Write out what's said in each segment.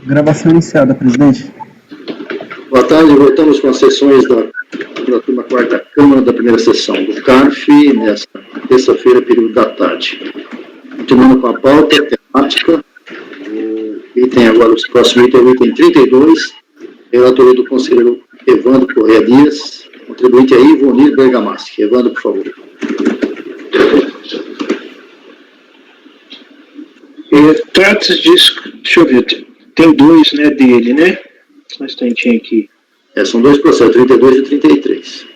Gravação iniciada, presidente. Boa tarde, voltamos com as sessões da turma 4ª Câmara da primeira sessão do CARF, nesta terça-feira, período da tarde. Continuando com a pauta temática, o item agora, o próximo item é o item 32, relatoria do conselheiro Evandro Correia Dias, contribuinte aí, Ivonir Bergamaschi. Evandro, por favor. Trata-se disso, deixa eu ver, tem dois, né, dele, né? Só um instantinho aqui. São dois processos, 32 e 33.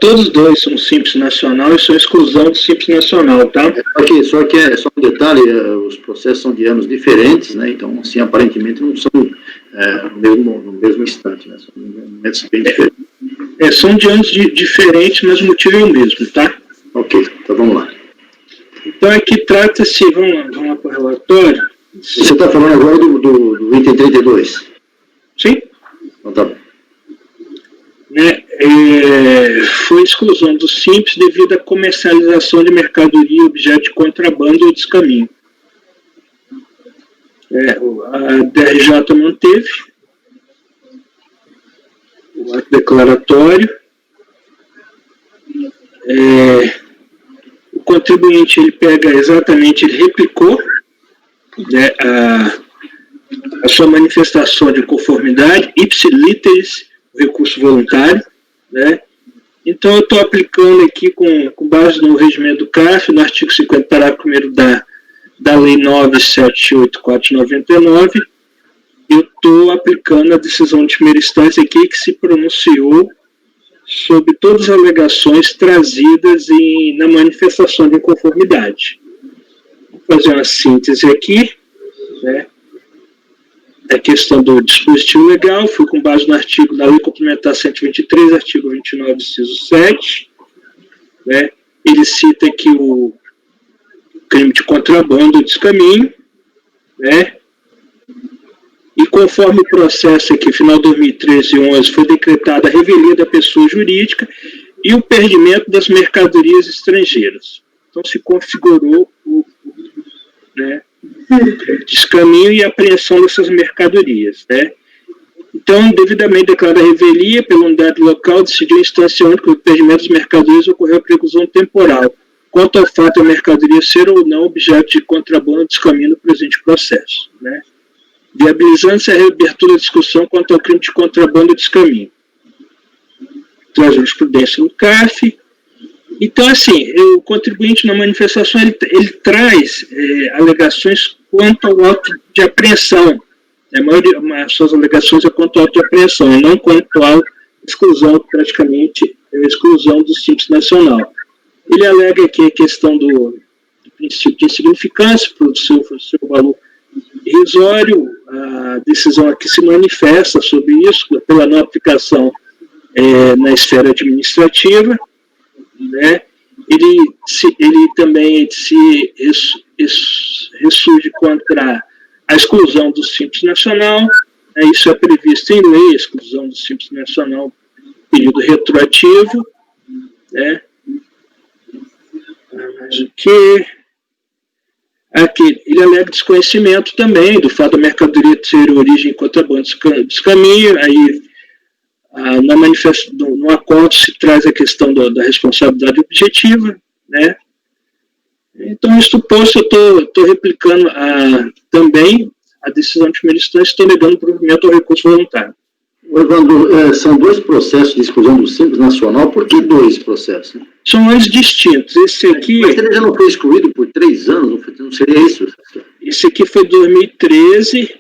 Todos dois são Simples Nacional e são exclusão do Simples Nacional, tá? Só um detalhe, os processos são de anos diferentes, né? Então, assim, aparentemente não são no mesmo instante, né? São momentos bem diferentes. São de anos diferentes, mas o motivo é o mesmo, tá? Ok, então vamos lá. Então aqui trata-se, vamos lá para o relatório. Você está falando agora do item 32? Sim. Então tá bom. Foi exclusão do Simples devido à comercialização de mercadoria, objeto de contrabando ou descaminho. A DRJ manteve o ato declaratório. O contribuinte, ele replicou, né, a sua manifestação de conformidade, ipsiliteris, recurso voluntário, né? Então, eu estou aplicando aqui com base no regimento do CARF, no artigo 50, parágrafo 1º da Lei 9.784/99, eu estou aplicando a decisão de primeira instância aqui que se pronunciou sobre todas as alegações trazidas na manifestação de inconformidade. Vou fazer uma síntese aqui, né? A questão do dispositivo legal, foi com base no artigo da Lei Complementar 123, artigo 29, inciso 7. Né? Ele cita aqui o crime de contrabando ou descaminho, né? E conforme o processo aqui, final de 2013 e 2011, foi decretada a revelia da pessoa jurídica e o perdimento das mercadorias estrangeiras. Então, se configurou o descaminho e apreensão dessas mercadorias. Né? Então, devidamente declarada a revelia pela unidade local, decidiu a instância única que o perdimento das mercadorias ocorreu a preclusão temporal, quanto ao fato da mercadoria ser ou não objeto de contrabando ou descaminho no presente processo. Né? Viabilizando-se a reabertura da discussão quanto ao crime de contrabando e descaminho. Traz jurisprudência no CARF. Então, assim, o contribuinte na manifestação, ele traz alegações quanto ao auto de apreensão. As suas alegações é quanto ao auto de apreensão, e não quanto à exclusão, praticamente, exclusão do Simples Nacional. Ele alega aqui a questão do princípio de insignificância, para o seu valor irrisório, a decisão aqui se manifesta sobre isso, pela não aplicação na esfera administrativa, né? Ele também se ressurge contra a exclusão do Simples Nacional, né? Isso é previsto em lei, a exclusão do Simples Nacional, período retroativo, né? Mas o que... Aqui, ele alega desconhecimento também do fato da mercadoria ter origem em contrabando descaminho. Aí, no acordo se traz a questão da responsabilidade objetiva. Né? Então, isto posto, eu estou replicando também a decisão de primeira instância, estou negando o provimento ao recurso voluntário. Evandro, são dois processos de exclusão do Simples Nacional. Por que dois processos? Né? São anos distintos. Esse aqui... Mas ele já não foi excluído por 3 anos? Não seria isso? Esse aqui foi 2013,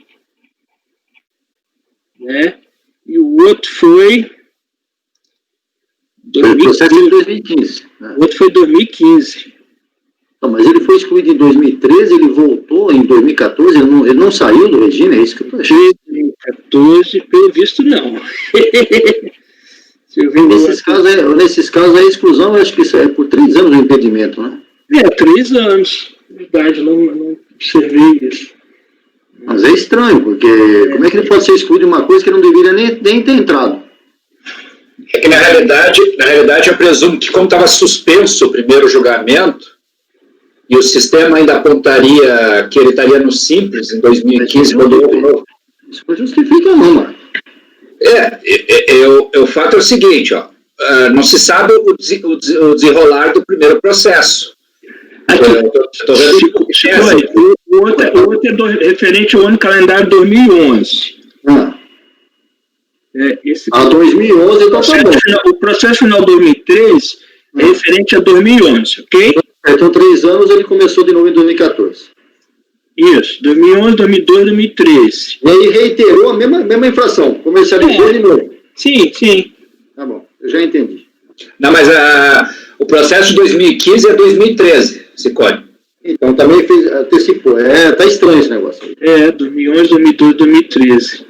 né? E o outro foi... Foi o processo em 2015. Né? O outro foi 2015. Não, mas ele foi excluído em 2013, ele voltou em 2014, ele não saiu do regime, é isso que eu estou achando. 2014, pelo visto, não. Nesses casos, a exclusão, eu acho que isso é por 3 anos o impedimento, né? 3 anos. Verdade, não observei isso. Mas é estranho, porque como é que ele pode ser excluído de uma coisa que não deveria nem ter entrado? É que, na realidade, eu presumo que, como estava suspenso o primeiro julgamento, E o sistema ainda apontaria que ele estaria no Simples em 2015, quando houve o novo. Isso não justifica, não, mano. O fato é o seguinte, ó, não se sabe o desenrolar do primeiro processo. O outro é referente ao ano calendário 2011. 2011, então tá bom. O processo final 2003 é referente a 2011, ok? Então, 3 anos ele começou de novo em 2014. Isso, 2011, 2012, 2013. E aí reiterou a mesma infração, comercializou de novo. Sim. Tá bom, eu já entendi. Não, mas o processo de 2015 é 2013, Ciccone. Então também antecipou. Tá estranho esse negócio aí. 2011, 2012, 2013.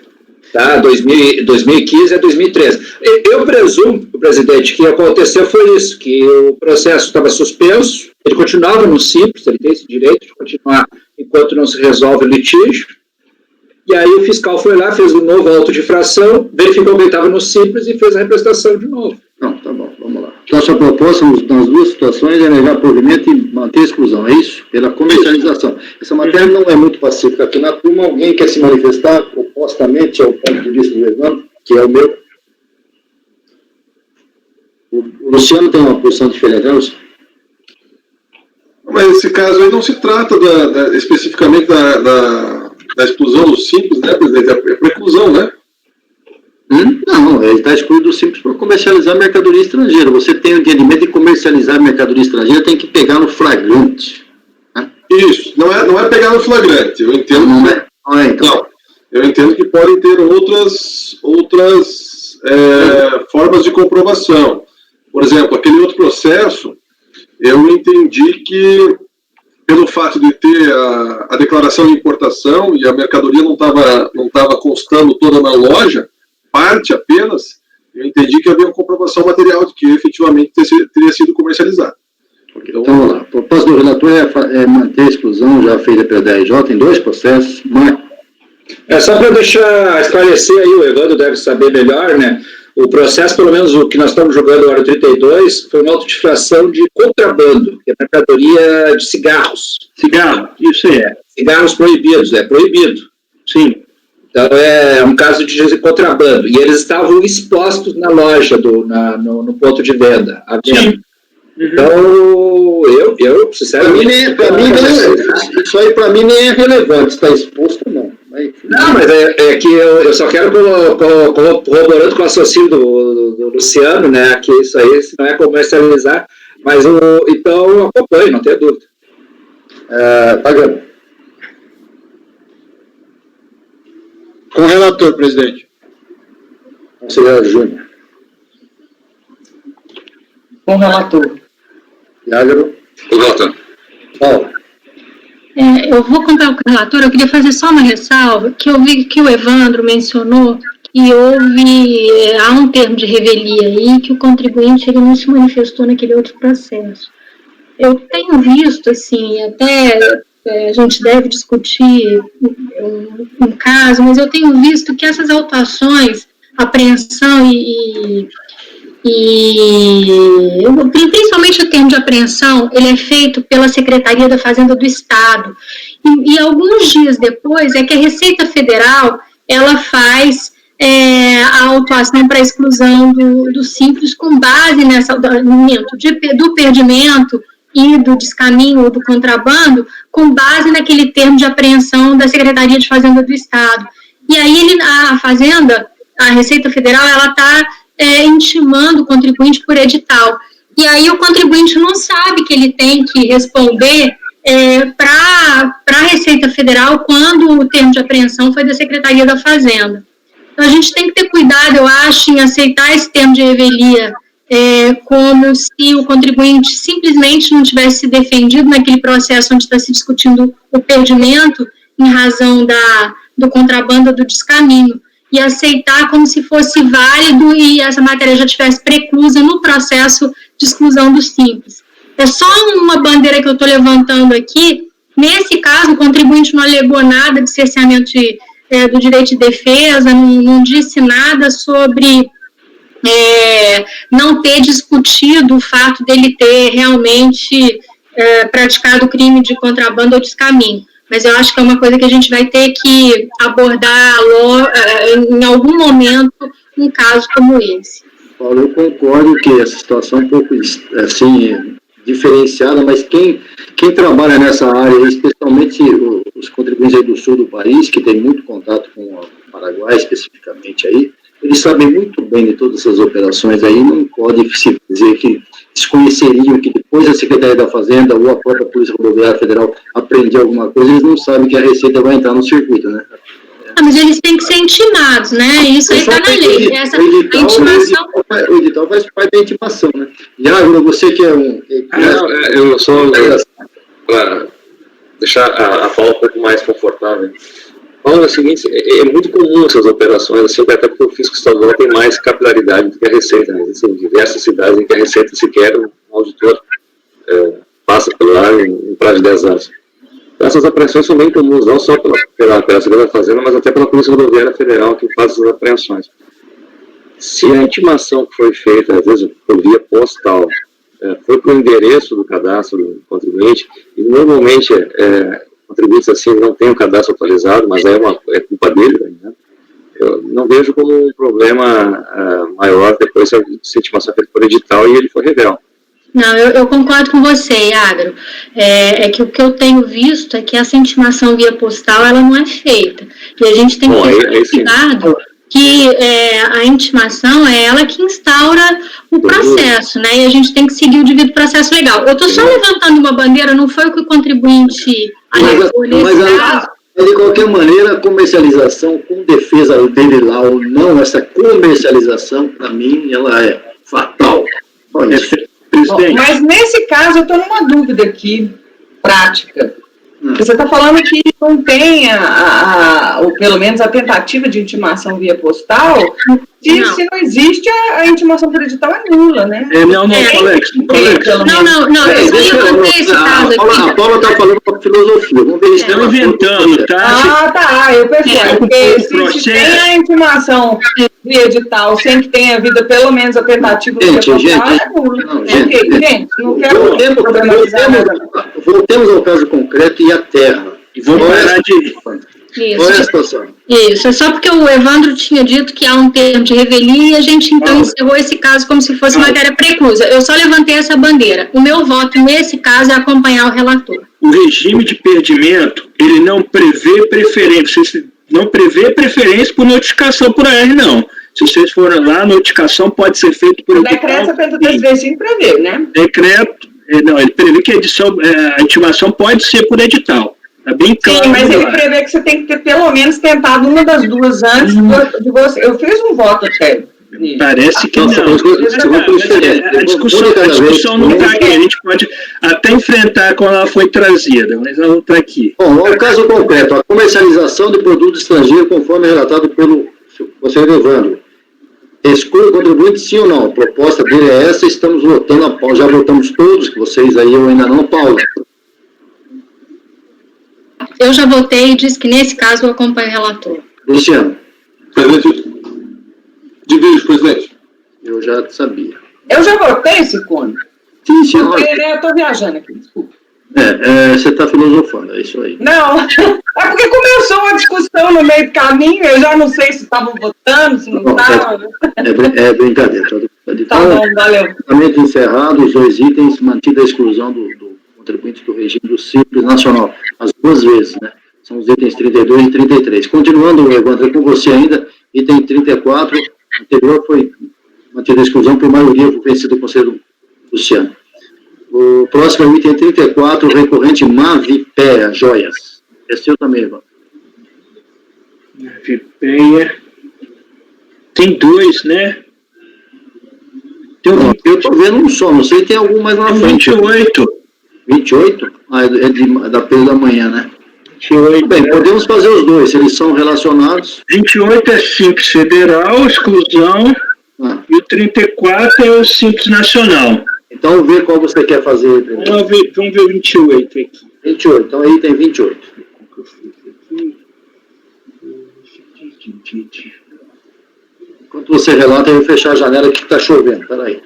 Tá, 2015 é 2013. Eu presumo, presidente, que aconteceu foi isso, que o processo estava suspenso, ele continuava no Simples, ele tem esse direito de continuar enquanto não se resolve o litígio, e aí o fiscal foi lá, fez um novo auto de infração, verificou que ele estava no Simples e fez a representação de novo. Não, tá bom, vamos lá. Então, a sua proposta nas duas situações é negar provimento e manter a exclusão, é isso? Pela comercialização. Essa matéria não é muito pacífica aqui na turma. Alguém quer se manifestar opostamente ao ponto de vista do Evandro, que é o meu? O Luciano tem uma posição diferente, né, Luciano? Mas esse caso aí não se trata especificamente da exclusão do Simples, né, presidente? É preclusão, né? Não, ele está excluído do Simples por comercializar mercadoria estrangeira. Você tem o entendimento de comercializar mercadoria estrangeira, tem que pegar no flagrante. Né? Isso, não é pegar no flagrante. Eu entendo. Então. Eu entendo que podem ter outras formas de comprovação. Por exemplo, aquele outro processo, eu entendi que, pelo fato de ter a declaração de importação e a mercadoria não estava constando toda na loja, parte apenas, eu entendi que havia uma comprovação material de que efetivamente teria sido comercializado. Então, vamos lá. A proposta do relator é manter a exclusão já feita pela DRJ em 2 processos. Marco. Só para deixar esclarecer aí, o Evandro deve saber melhor, né? O processo, pelo menos o que nós estamos julgando agora, 32, foi uma auto-infração de contrabando, que é mercadoria de cigarros. Cigarro, isso é. Cigarros proibidos, é proibido. Sim. Então, é um caso de contrabando. E eles estavam expostos na loja, no ponto de venda. Sim. Então, eu sinceramente... Isso aí para mim nem é relevante, está exposto ou não. Não, mas é que eu só quero corroborando com o raciocínio do Luciano, né, que isso aí não é comercializar, mas então eu acompanho, não tenha dúvida. Pagando. Com o relator, presidente. Conselheiro Júnior. Com o relator. Iágaro. O relator. Paulo. Eu vou contar com o relator, eu queria fazer só uma ressalva, que eu vi que o Evandro mencionou que há um termo de revelia aí, que o contribuinte ele não se manifestou naquele outro processo. Eu tenho visto, assim, até a gente deve discutir um caso, mas eu tenho visto que essas autuações, apreensão principalmente o termo de apreensão, ele é feito pela Secretaria da Fazenda do Estado. E alguns dias depois é que a Receita Federal ela faz a autuação para exclusão do Simples com base do perdimento e do descaminho ou do contrabando, com base naquele termo de apreensão da Secretaria de Fazenda do Estado. E aí a Receita Federal, ela está intimando o contribuinte por edital. E aí o contribuinte não sabe que ele tem que responder para a Receita Federal quando o termo de apreensão foi da Secretaria da Fazenda. Então, a gente tem que ter cuidado, eu acho, em aceitar esse termo de revelia como se o contribuinte simplesmente não tivesse se defendido naquele processo onde está se discutindo o perdimento em razão do contrabando do descaminho, e aceitar como se fosse válido e essa matéria já estivesse preclusa no processo de exclusão do Simples. É só uma bandeira que eu estou levantando aqui. Nesse caso, o contribuinte não alegou nada de cerceamento do direito de defesa, não disse nada sobre não ter discutido o fato dele ter realmente praticado crime de contrabando ou descaminho. Mas eu acho que é uma coisa que a gente vai ter que abordar em algum momento um caso como esse. Paulo, eu concordo que essa situação é um pouco, assim, diferenciada, mas quem trabalha nessa área, especialmente os contribuintes aí do sul do país, que tem muito contato com o Paraguai, especificamente aí, eles sabem muito bem de todas essas operações aí, não pode se dizer que desconheceriam que depois a Secretaria da Fazenda ou a própria Polícia Rodoviária Federal aprender alguma coisa, eles não sabem que a Receita vai entrar no circuito, né? Mas eles têm que ser intimados, né? Isso aí está na lei. O edital faz parte da intimação, né? Iago, você que é um... eu só... para deixar a Paula um pouco mais confortável. Paulo, é o seguinte, é muito comum essas operações, assim, até porque o fisco estadual tem mais capilaridade do que a Receita, né? Existem diversas cidades em que a Receita sequer um auditor passa por lá em prazo de 10 anos. Essas apreensões são bem comuns, não só pela Secretaria da Fazenda, mas até pela Polícia Rodoviária Federal, que faz essas apreensões. Se a intimação que foi feita, às vezes por via postal, foi para o endereço do cadastro do contribuinte, e normalmente contribuintes assim não têm o cadastro atualizado, mas é culpa dele, né? Eu não vejo como um problema maior depois se a intimação foi por edital e ele for revel. Não, eu concordo com você, Agro. Que o que eu tenho visto é que essa intimação via postal, ela não é feita. E a gente tem que ter cuidado que a intimação é ela que instaura o processo, né? E a gente tem que seguir o devido processo legal. Eu estou só levantando uma bandeira, não foi o que o contribuinte alegou nesse caso. De qualquer maneira, a comercialização, com defesa dele lá ou não, essa comercialização, para mim, ela é fatal. Olha isso. Bom, mas nesse caso eu estou numa dúvida aqui, prática. Você está falando que não tem, ou pelo menos a tentativa de intimação via postal, se não existe, a intimação por edital é nula, né? Não, Alex. Não, eu levantei esse caso aqui. A Paula está falando com a filosofia, vamos ver se estão inventando, tá? Eu percebo, porque se tem a intimação via edital, sem que tenha havido pelo menos a tentativa via postal, é nula. Gente, não quero problematizar nada. Voltemos ao caso concreto e à terra. E vamos parar de... Qual é a situação? Isso, é só porque o Evandro tinha dito que há um termo de revelia e a gente então encerrou esse caso como se fosse matéria preclusa. Eu só levantei essa bandeira. O meu voto nesse caso é acompanhar o relator. O regime de perdimento, ele não prevê preferência. Não prevê preferência por notificação por AR, não. Se vocês forem lá, a notificação pode ser feita por... O decreto 7335 prevê, né? Decreto, ele prevê que a intimação pode ser por edital. Está bem claro. Sim, mas ele prevê que você tem que ter pelo menos tentado uma das duas antes de você. Eu fiz um voto até. Parece que não. A discussão não está aqui. A gente pode até enfrentar quando ela foi trazida, mas ela não está aqui. Bom, o caso concreto, a comercialização de produto estrangeiro, conforme relatado pelo conselheiro Evandro. Exclui o contribuinte, sim ou não? A proposta dele é essa, estamos votando, já votamos todos, vocês aí, eu ainda não, Paula. Eu já votei e disse que nesse caso eu acompanho o relator. Luciano. Presidente, divide, presidente. Eu já sabia. Eu já votei, Ciccone? Sim, senhor. Porque, né, eu estou viajando aqui, desculpa. Você está filosofando, é isso aí. Não, é porque começou uma discussão no meio do caminho, eu já não sei se estavam votando, se não estavam. É brincadeira. Tá bom, valeu. Totalmente encerrado, os dois itens, mantida a exclusão do contribuinte do regime do Simples Nacional, as duas vezes, né? São os itens 32 e 33. Continuando, Evandro, com você ainda, item 34, anterior foi mantida a exclusão por maioria vencida do conselho Luciano. O próximo é o item 34, recorrente Mavipea, joias. É seu também, Evandro. Mavipea. Tem dois, né? Eu estou vendo um só, não sei se tem algum mais na frente. 28. 28? É da Pedro da Manhã, né? 28. Bem, podemos fazer os dois, eles são relacionados. 28 é Simples Federal, exclusão, e o 34 é o Simples Nacional. Então, vê qual você quer fazer. Vamos ver o 28 aqui. 28, então aí tem 28. Enquanto você relata, eu vou fechar a janela que está chovendo. Espera aí.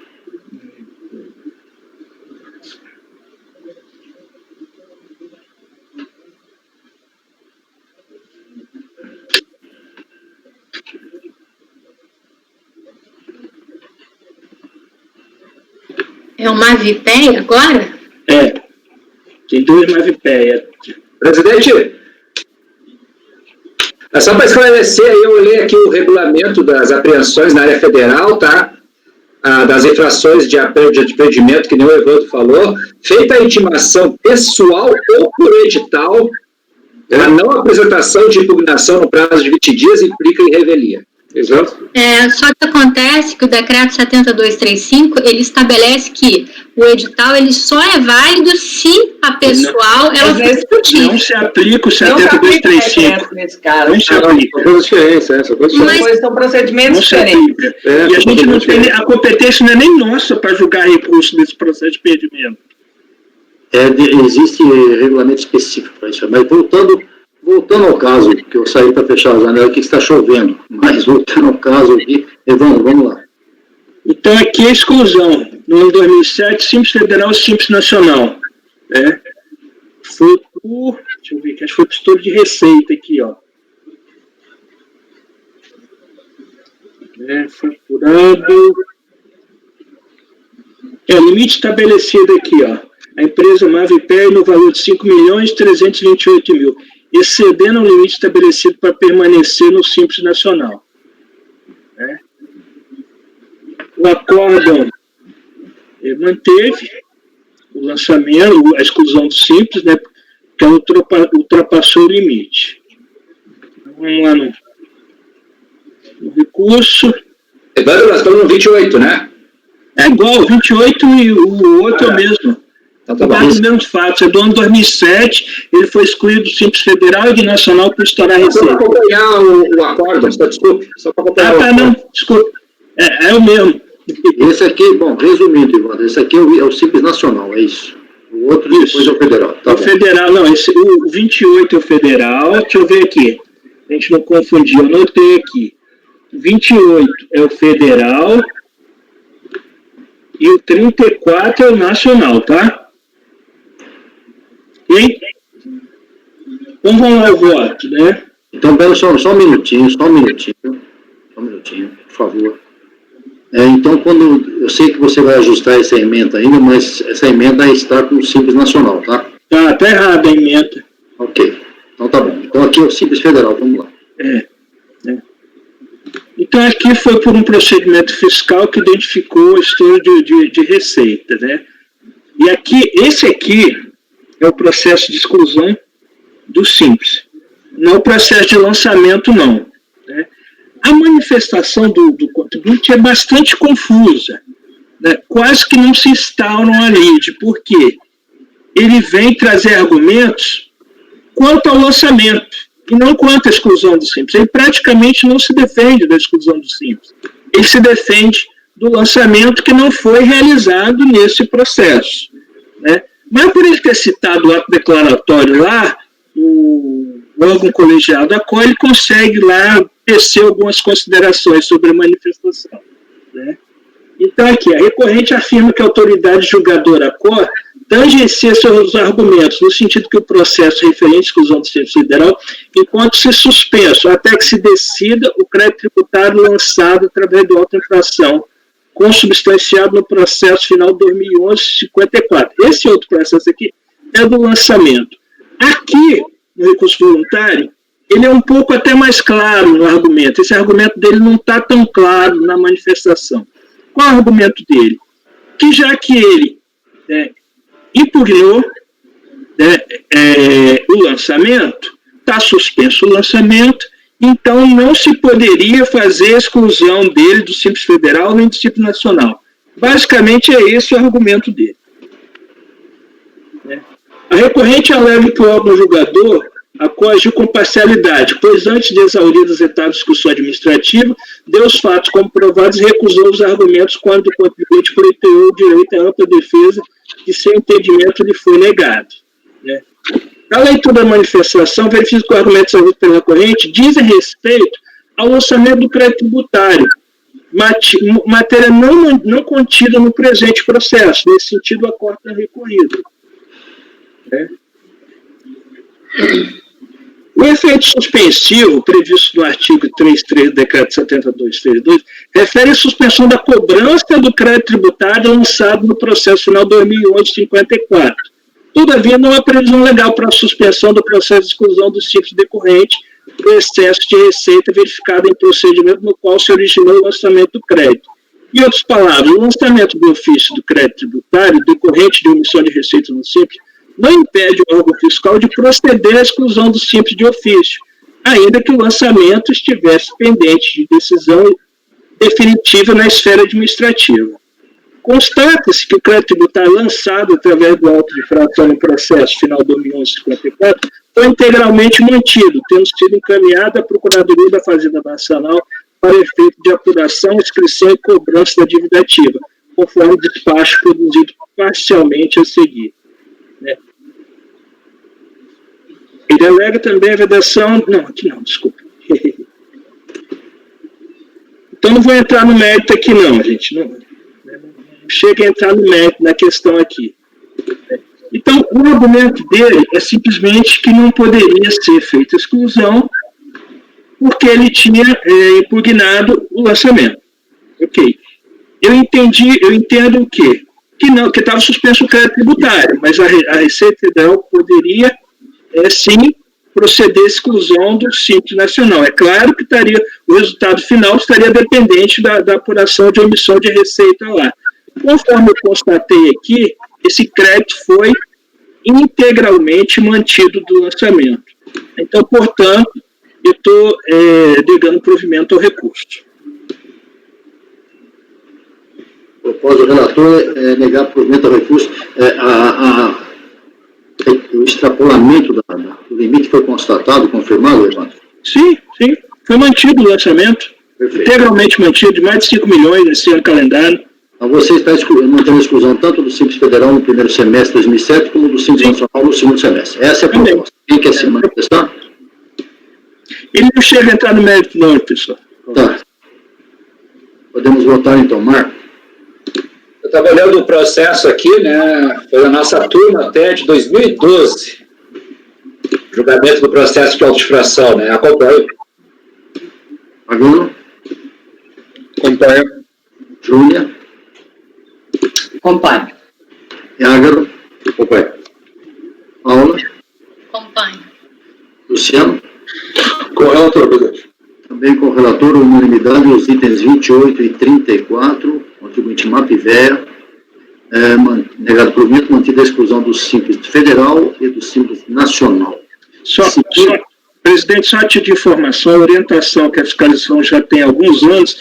É o Mavipé agora? É, tem 2 Mavipé. Presidente, é só para esclarecer, eu olhei aqui o regulamento das apreensões na área federal, tá? Das infrações de impedimento, que nem o Evandro falou, feita a intimação pessoal ou por edital, a não apresentação de impugnação no prazo de 20 dias implica em revelia. Exato? Só que acontece que o decreto 7235, ele estabelece que o edital ele só é válido se a pessoal ela for discutida. Não se aplica o 7235. Nesse caso. Não se aplica. São coisas diferentes, são coisas diferentes. Mas são procedimentos Não se diferentes. aplica. E a gente não tem, a competência não é nem nossa para julgar recurso desse processo de impedimento. Existe regulamento específico para isso. Mas voltando ao caso, que eu saí para fechar a janela aqui, que está chovendo, mas voltando ao caso aqui, Evandro, vamos lá. Então, aqui é a exclusão. No ano 2007, Simples Federal e Simples Nacional. Foi por, deixa eu ver aqui, acho que foi por estudo de receita aqui, ó. Foi apurado. Limite estabelecido aqui, ó. A empresa Mavipé no valor de 5.328.000, excedendo o limite estabelecido para permanecer no Simples Nacional. O acórdão manteve o lançamento, a exclusão do Simples, né, porque ultrapassou o limite. Então, vamos lá no recurso. Evandro, nós estamos no 28, né? É igual, o 28 e o outro é o mesmo. Tá bom. Os mesmos fatos. É do ano 2007, ele foi excluído do Simples Federal e de Nacional por estourar a Só para receita. acompanhar o acordo, desculpe. Só para acompanhar Não, desculpa. É o mesmo. Esse aqui, bom, resumindo, Evandro, esse aqui é o Simples Nacional, é isso. O outro depois é o Federal. Tá O Federal, não, o 28 é o Federal. Deixa eu ver aqui. A gente não confundir, eu anotei aqui. O 28 é o Federal e o 34 é o Nacional, tá? Ok? Então vamos lá o voto, né? Então, pera só um minutinho, por favor. Então, eu sei que você vai ajustar essa emenda ainda, mas essa emenda está com o Simples Nacional, tá? Tá errado a emenda. Ok, então tá bom. Então aqui é o Simples Federal, vamos lá. Então aqui foi por um procedimento fiscal que identificou o estouro de receita, né? E aqui, esse aqui é o processo de exclusão do Simples. Não o processo de lançamento, não. Né? A manifestação do contribuinte é bastante confusa. Né? Quase que não se instauram a lide. Por quê? Ele vem trazer argumentos quanto ao lançamento e não quanto à exclusão do Simples. Ele praticamente não se defende da exclusão do Simples. Ele se defende do lançamento que não foi realizado nesse processo. Né? Mas por ele ter citado o ato declaratório lá, o órgão colegiado acolhe, ele consegue lá tecer algumas considerações sobre a manifestação. Né? Então aqui, a recorrente afirma que a autoridade julgadora ACOR tangencia seus argumentos, no sentido que o processo referente à exclusão do Simples Federal encontra-se suspenso até que se decida o crédito tributário lançado através do auto infração, consubstanciado no processo final 2011-54. Esse outro processo aqui é do lançamento. Aqui, no recurso voluntário, ele é um pouco até mais claro no argumento. Esse argumento dele não está tão claro na manifestação. Qual é o argumento dele? Que já que ele impugnou o lançamento, está suspenso o lançamento, então não se poderia fazer a exclusão dele do Simples Federal nem do Simples Nacional. Basicamente é esse o argumento dele. A recorrente alega que o órgão julgador agiu com parcialidade, pois antes de exaurir as etapas de discussão administrativa, deu os fatos como provados e recusou os argumentos quando o contribuinte pleiteou o direito à ampla defesa que seu entendimento lhe foi negado. Né? Na leitura da manifestação, verifica que os argumentos ouvidos pela recorrente dizem respeito ao lançamento do crédito tributário, matéria não contida no presente processo. Nesse sentido, o acordo é recorrido. Né? O efeito suspensivo previsto no artigo 3.3 do Decreto 7232 refere à suspensão da cobrança do crédito tributário lançado no processo final 2011-54. Todavia, não há previsão legal para a suspensão do processo de exclusão do simples decorrente do excesso de receita verificado em procedimento no qual se originou o lançamento do crédito. Em outras palavras, o lançamento do ofício do crédito tributário decorrente de omissão de receita no simples não impede o órgão fiscal de proceder à exclusão do simples de ofício, ainda que o lançamento estivesse pendente de decisão definitiva na esfera administrativa. Constata-se que o crédito tributário lançado através do auto de infração no processo final 2011-54 foi integralmente mantido, tendo sido encaminhado à Procuradoria da Fazenda Nacional para efeito de apuração, inscrição e cobrança da dívida ativa, conforme o despacho produzido parcialmente a seguir. Ele alega também a vedação... Não, aqui não, desculpa. Então não vou entrar no mérito aqui não, gente. Não chega a entrar no mérito na questão aqui. Então, o argumento dele é simplesmente que não poderia ser feita exclusão porque ele tinha impugnado o lançamento. Ok. Eu entendo o quê? Que não, que estava suspenso o crédito tributário, mas a Receita Federal poderia, sim, proceder à exclusão do Simples Nacional. É claro que o resultado final estaria dependente da apuração de omissão de receita lá. Conforme eu constatei aqui, esse crédito foi integralmente mantido do lançamento. Então, portanto, eu estou negando provimento ao recurso. Propôs o relator negar provimento ao recurso. O extrapolamento do limite foi constatado, confirmado, Evandro? Sim, foi mantido o lançamento. Perfeito. Integralmente mantido, de mais de 5 milhões nesse ano calendário. Então você está mantendo a exclusão tanto do Simples Federal no primeiro semestre de 2007, como do Simples Nacional no segundo semestre. Essa é a proposta. Quem quer se manifestar? Ele não chega a entrar no mérito não, pessoal. Tá. Podemos votar então, Marco? Eu estava olhando o processo aqui, né? Foi a nossa turma até de 2012. Julgamento do processo de autodifração, né? Acompanho. Fabiano? Acompanho. Júlia? Acompanho. Iágaro? Acompanho. Paula? Acompanho. Luciano? Com o relator, presidente. Também com o relator, unanimidade, os itens 28 e 34, contribuinte MAPVEA, negado provimento, mantida a exclusão do Simples Federal e do Simples Nacional. Presidente, só a título de informação, a orientação que a fiscalização já tem há alguns anos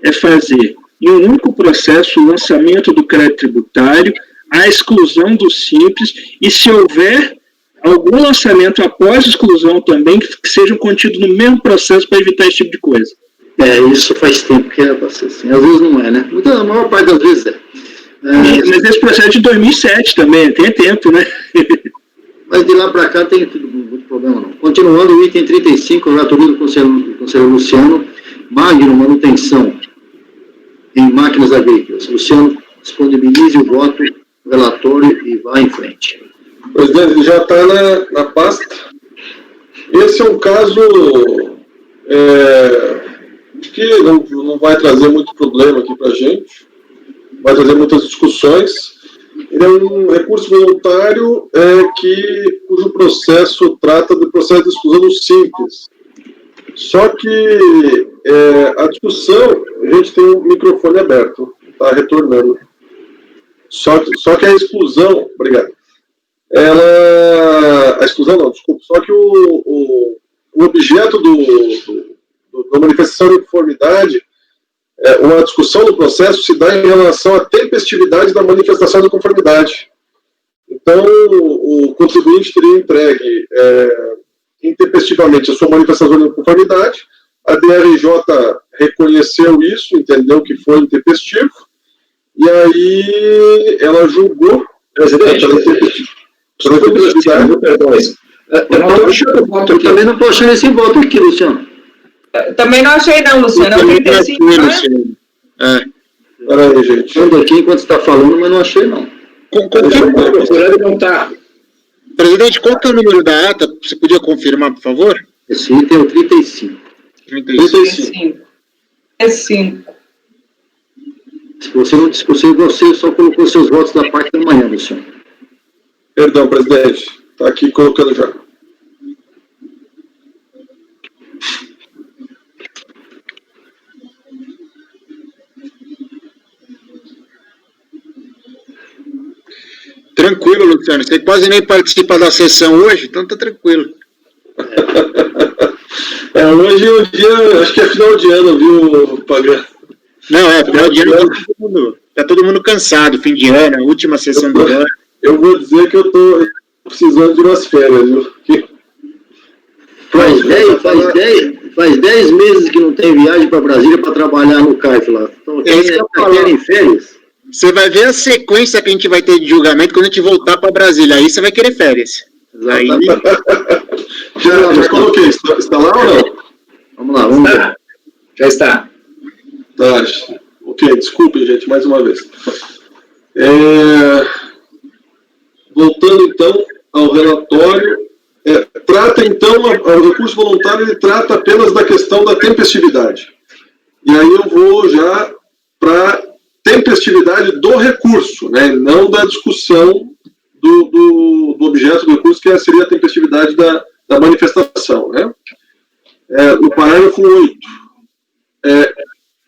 é fazer, em um único processo, o lançamento do crédito tributário, a exclusão do Simples, e se houver algum lançamento após a exclusão também, que sejam contidos no mesmo processo para evitar esse tipo de coisa. Isso faz tempo que era para ser assim. Às vezes não é, né? A maior parte das vezes é. Mas esse processo é de 2007 também, tem tempo, né? Mas de lá para cá tem muito problema não. Continuando, o item 35, relatoria do conselheiro Luciano, Magno, manutenção em máquinas agrícolas. Luciano, disponibilize o voto do relatório e vá em frente. Presidente, ele já está na pasta. Esse é um caso que não vai trazer muito problema aqui para a gente, vai trazer muitas discussões. Ele é um recurso voluntário cujo processo trata do processo de exclusão do Simples. Só que a discussão, a gente tem o microfone aberto, está retornando. Só que a exclusão, obrigado. A exclusão não, desculpa, só que o objeto da manifestação de conformidade, uma discussão do processo se dá em relação à tempestividade da manifestação de conformidade. Então, o contribuinte teria entregue intempestivamente a sua manifestação de conformidade, a DRJ reconheceu isso, entendeu que foi intempestivo, e aí ela julgou... Presidente, eu também não estou achando esse voto aqui, Luciano. Também não achei não, Luciano. Eu tentei assim, Peraí, gente. Estou aqui enquanto está falando, mas não achei não. procurando não está. Presidente, qual que é o número da ata? Você podia confirmar, por favor? Esse item é o 35. 35. É 5. Se você não discutiu, você só colocou seus votos da parte da manhã, Luciano. Perdão, presidente. Está aqui colocando já. Tranquilo, Luciano. Você quase nem participa da sessão hoje, então tá tranquilo. Hoje é o dia, acho que é final de ano, viu, Pagano? Não, final de ano tá todo mundo cansado, fim de ano, última sessão do ano. Eu vou dizer que eu tô precisando de umas férias, viu? Faz 10 meses que não tem viagem para Brasília para trabalhar no CAIF lá. Então, querem férias? Você vai ver a sequência que a gente vai ter de julgamento quando a gente voltar para Brasília. Aí você vai querer férias. Aí... já coloquei. Está lá ou não? Vamos lá. Já está. Tá. Ok, desculpem, gente, mais uma vez. Voltando, então, ao relatório. Trata, então, o recurso voluntário, ele trata apenas da questão da tempestividade. E aí eu vou já para tempestividade do recurso, né, não da discussão do objeto do recurso, que seria a tempestividade da manifestação. Né. No parágrafo 8,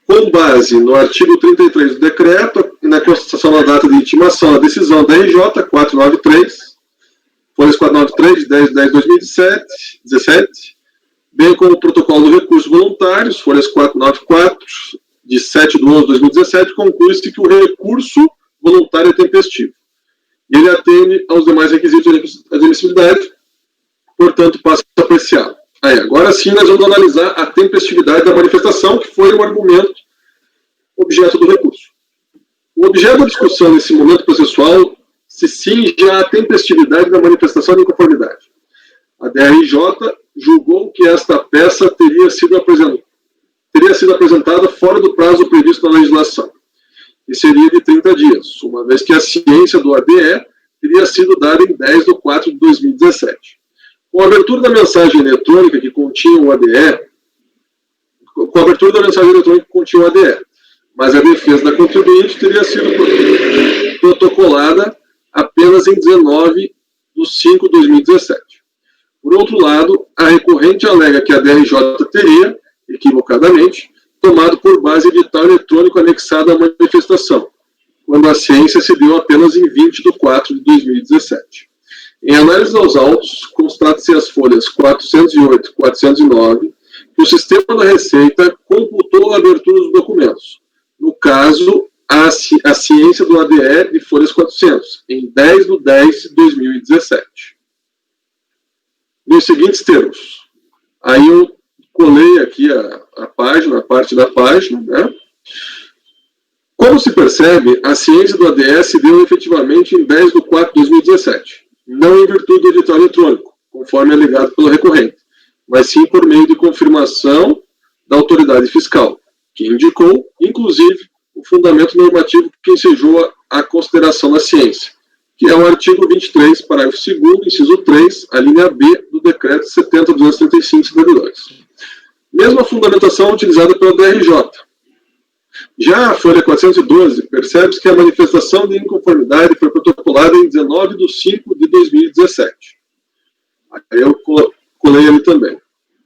com base no artigo 33 do decreto e na constatação da data de intimação, a decisão da RJ 493, folhas 493, de 10/10/2017, bem como o protocolo do recurso voluntários, folhas 494, de 7/11/2017, conclui-se que o recurso voluntário é tempestivo. E ele atende aos demais requisitos de admissibilidade, portanto, passa a apreciá-lo. Agora sim, nós vamos analisar a tempestividade da manifestação, que foi o argumento objeto do recurso. O objeto da discussão nesse momento processual se cinge à tempestividade da manifestação de inconformidade. A DRJ julgou que esta peça teria sido apresentada fora do prazo previsto na legislação, e seria de 30 dias, uma vez que a ciência do ADE teria sido dada em 10/4/2017. Com a abertura da mensagem eletrônica que continha o ADE, mas a defesa da contribuinte teria sido protocolada apenas em 19/5/2017. Por outro lado, a recorrente alega que a DRJ teria, equivocadamente, tomado por base edital eletrônico anexado à manifestação, quando a ciência se deu apenas em 20/4/2017. Em análise aos autos, constata-se as folhas 408 e 409 que o sistema da Receita computou a abertura dos documentos. No caso, a ciência do ADE de folhas 400, em 10/10/2017. Nos seguintes termos. Aí eu colei aqui a parte da página, né? Como se percebe, a ciência do ADE se deu efetivamente em 10/4/2017, não em virtude do edital eletrônico, conforme alegado pelo recorrente, mas sim por meio de confirmação da autoridade fiscal, que indicou, inclusive, o fundamento normativo que ensejou a consideração da ciência, que é o artigo 23, parágrafo 2º, inciso 3, a linha B do decreto 70.235/72. Mesma fundamentação utilizada pela DRJ. Já a folha 412, percebe-se que a manifestação de inconformidade foi protocolada em 19/5/2017. Aí eu colei ali também.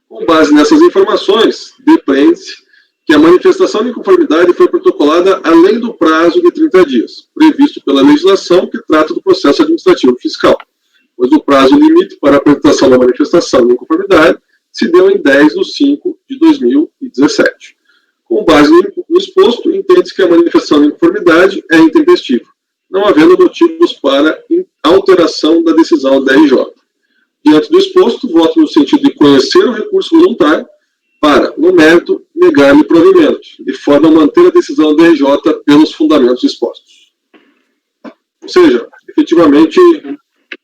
Com base nessas informações, depreende-se que a manifestação de inconformidade foi protocolada além do prazo de 30 dias, previsto pela legislação que trata do processo administrativo fiscal, pois o prazo limite para a apresentação da manifestação de inconformidade se deu em 10/5/2017. Com base no exposto, entende-se que a manifestação de inconformidade é intempestiva, não havendo motivos para alteração da decisão da DRJ. Diante do exposto, voto no sentido de conhecer o recurso voluntário para, no mérito, negar-lhe provimento, de forma a manter a decisão da DRJ pelos fundamentos expostos. Ou seja, efetivamente,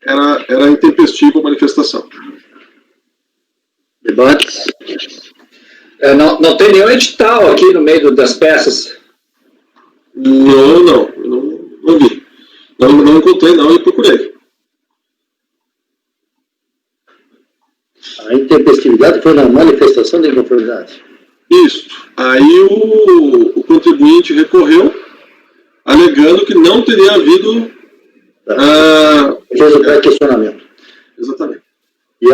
era intempestiva a manifestação. Debates? Não tem nenhum edital aqui no meio das peças? Não vi. Não encontrei, não, e procurei. intempestividade foi na manifestação de inconformidade. Isso. Aí o contribuinte recorreu, alegando que não teria havido... questionamento. Exatamente. E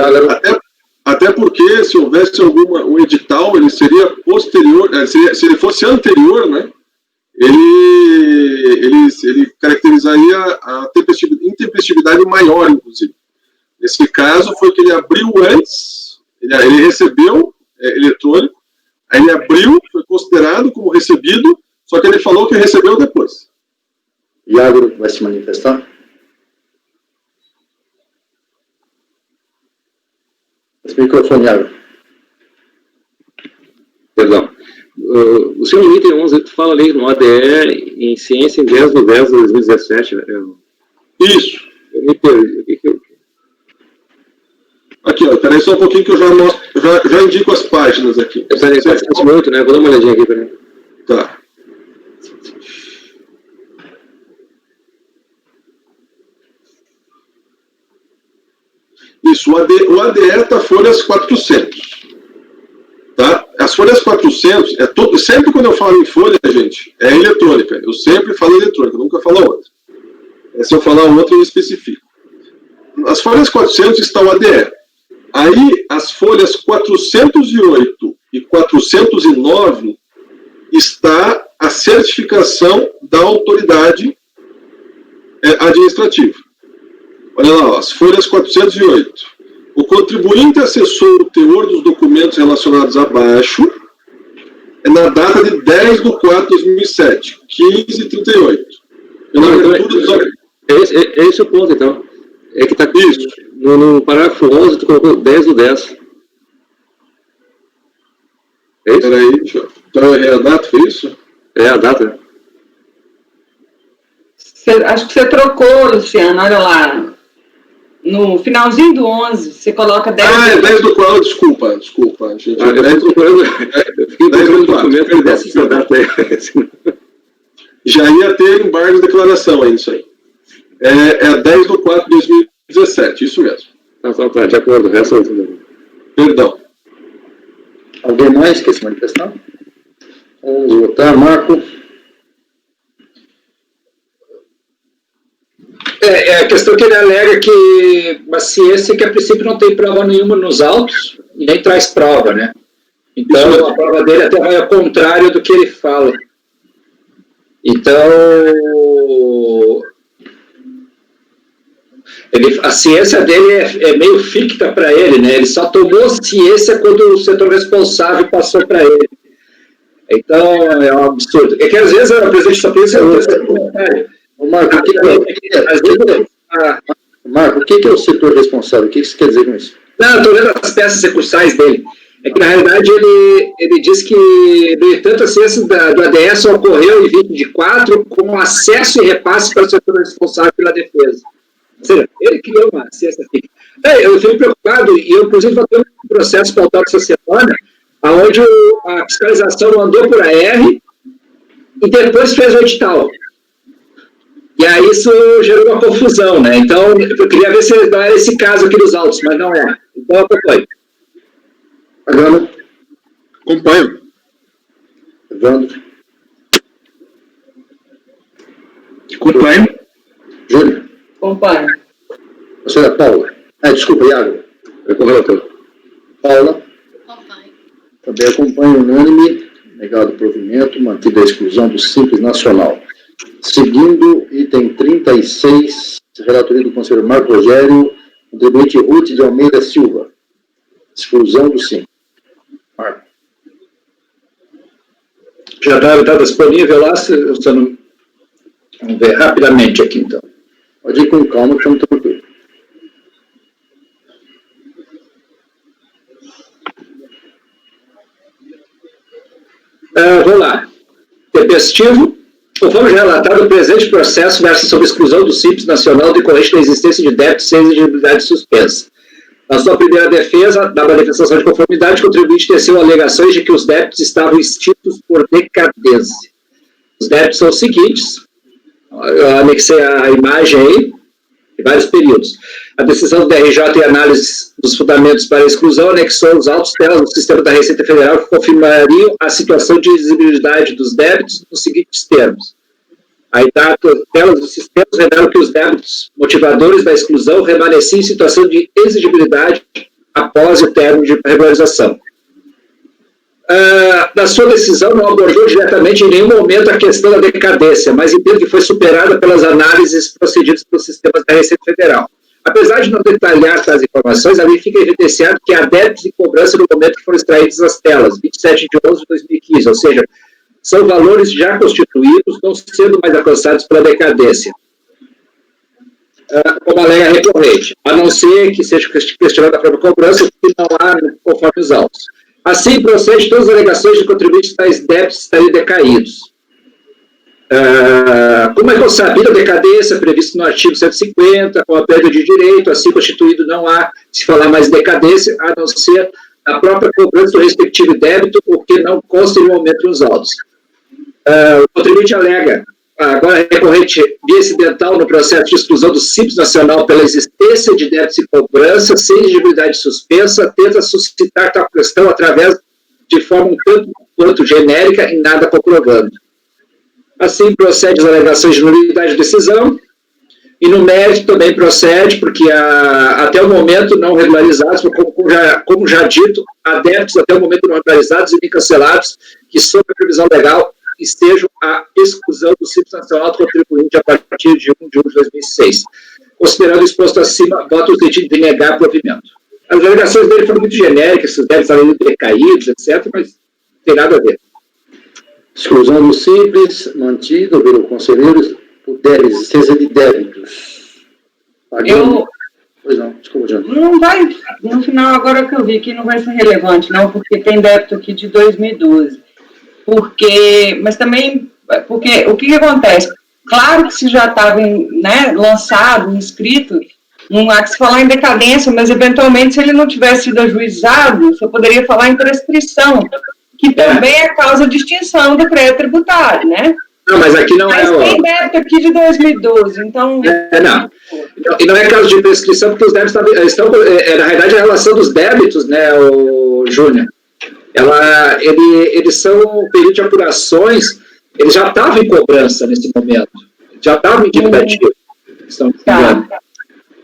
até porque, se houvesse um edital, ele seria posterior, se ele fosse anterior, né, ele caracterizaria a intempestividade maior, inclusive. Nesse caso, foi que ele abriu antes, ele recebeu eletrônico, aí ele abriu, foi considerado como recebido, só que ele falou que recebeu depois. Iago vai se manifestar? Esse microfone, Iago. Perdão. O senhor item 11 fala ali no ADE em ciência em 10 de 10 de 2017. Isso. Eu me perdi. Aqui, ó, peraí só um pouquinho que eu já mostro, já indico as páginas aqui. Peraí, 408, né? Vou dar uma olhadinha aqui, peraí. Tá. Isso, o ADE está folhas 400. Tá? As folhas 400, sempre quando eu falo em folha, gente, é eletrônica. Eu sempre falo eletrônica, nunca falo outra. Se eu falar outra, eu especifico. As folhas 400 está o ADE. Aí, as folhas 408 e 409 está a certificação da autoridade administrativa. Olha lá, ó, as folhas 408. O contribuinte acessou o teor dos documentos relacionados abaixo na data de 10/4/2007, 15h38. É esse o ponto, então. É que está isso. No parágrafo 11, tu colocou 10/10. É isso? Peraí, então é a data, foi isso? É a data. Acho que você trocou, Luciano, olha lá. No finalzinho do 11, você coloca 10... Ah, é 10/4, desculpa. Gente, eu fiquei procurando o documento que desse essa data aí. Já ia ter embargo de declaração aí, isso aí. É 10/4/2017, isso mesmo. Tá, de acordo, resto é tudo. Perdão. Alguém mais quer se manifestar? Vamos votar, Marco. A questão que ele alega que uma ciência que a princípio não tem prova nenhuma nos autos e nem traz prova, né? Então a prova dele até vai ao contrário do que ele fala. Então a ciência dele é meio ficta para ele, né? Ele só tomou ciência quando o setor responsável passou para ele. Então é um absurdo. É que às vezes a presidente da polícia não tem comentário. Marco, o que é o setor responsável? O que isso quer dizer com isso? Não, eu estou lendo as peças recursais dele. É que, na realidade, ele diz que, no entanto, a ciência do ADS ocorreu em 2024 com acesso e repasse para o setor responsável pela defesa. Ou seja, ele criou uma ciência fixa. Eu fico preocupado, e eu, inclusive, vou ter um processo pautado essa semana, onde a fiscalização andou por AR e depois fez o edital. E aí isso gerou uma confusão, né? Então, eu queria ver se não era esse caso aqui dos autos, mas não é. Então, eu acompanho. Agora, acompanho. Evandro. Acompanho. Júlio. Acompanho. Professora Paula. Desculpa, Iago. É correto. Paula. Acompanho. Também acompanho unânime. Negado o provimento, mantida a exclusão do Simples Nacional. Seguindo, item 36, relatoria do conselheiro Marco Rogério, contribuinte Ruth de Almeida Silva. Exclusão do Simples. Marco. Já está disponível lá, se você não... Vamos ver rapidamente aqui, então. Pode ir com calma, que estamos tranquilos. Vamos lá. Tempestivo. Conforme já relatado, o presente processo versa sobre exclusão do Simples Nacional decorrente da existência de débitos sem exigibilidade suspensa. Na sua primeira defesa, da manifestação de conformidade, o contribuinte teceu alegações de que os débitos estavam extintos por decadência. Os débitos são os seguintes, eu anexei a imagem aí, de vários períodos. A decisão do DRJ em análise dos fundamentos para a exclusão, anexou os autos telas do sistema da Receita Federal que confirmariam a situação de exigibilidade dos débitos nos seguintes termos. A telas dos sistemas revelam que os débitos motivadores da exclusão remanesciam em situação de exigibilidade após o término de regularização. Na sua decisão, não abordou diretamente em nenhum momento a questão da decadência, mas entendo que foi superada pelas análises procedidas pelos sistemas da Receita Federal. Apesar de não detalhar tais informações, ali fica evidenciado que há débitos e cobrança no momento que foram extraídos as telas, 27 de 11 de 2015, ou seja, são valores já constituídos, não sendo mais alcançados pela decadência, como alega recorrente, a não ser que seja questionada a própria cobrança, que não há conforme os autos. Assim, procede todas as alegações de contribuintes tais débitos estariam decaídos. Como é consabida a decadência prevista no artigo 150, com a perda de direito, assim constituído, não há se falar mais decadência, a não ser a própria cobrança do respectivo débito, o que não consta no momento dos autos. O contribuinte alega, agora recorrente via incidental no processo de exclusão do Simples Nacional pela existência de débitos e cobrança, sem elegibilidade suspensa, tenta suscitar tal questão através de forma um tanto quanto genérica e nada comprovando. Assim, procede as alegações de nulidade de decisão, e no mérito também procede, porque até o momento não regularizados, como já dito, há débitos até o momento não regularizados e nem cancelados, que sob a previsão legal estejam a exclusão do Simples Nacional do contribuinte a partir de 1 de 1 de 2006. Considerando o exposto acima, voto no sentido de negar o provimento. As alegações dele foram muito genéricas, esses débitos além de decaídos, etc., mas não tem nada a ver. Exclusão do Simples, mantido, virou conselheiros, por existência de débitos. Pois não, desculpa, Jânio. Não vai, no final, agora que eu vi que não vai ser relevante, não, porque tem débito aqui de 2012. Mas também, porque o que acontece? Claro que se já estava lançado, inscrito, não há que se falar em decadência, mas eventualmente, se ele não tivesse sido ajuizado, você poderia falar em prescrição, que também é causa de extinção do crédito tributário, né? Não, mas aqui não mas tem débito aqui de 2012, então... Não. E não é caso de prescrição, porque os débitos estão... na realidade, a relação dos débitos, né, o Júnior, eles são um período de apurações, eles já estavam em cobrança nesse momento, já estavam em dívida ativa.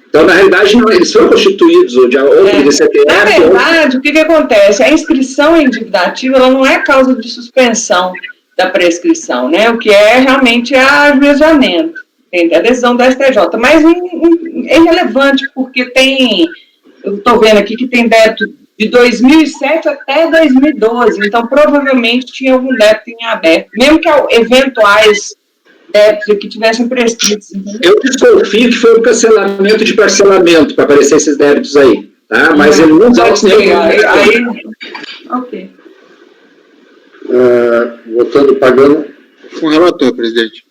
Então, na realidade, eles foram constituídos, ou de CPF... Na verdade, o que acontece? A inscrição em dívida ativa, ela não é causa de suspensão da prescrição, né? O que é realmente ajuizamento, tem a decisão da STJ, mas é irrelevante, porque eu estou vendo aqui que tem débito de 2007 até 2012, então provavelmente tinha algum débito em aberto, mesmo que eventuais débitos que tivessem prescritos. Entendeu? Eu desconfio que foi um cancelamento de parcelamento para aparecer esses débitos aí, tá? Mas ele não usava nenhum. Ok. Votando, pagando. Com o relator, presidente.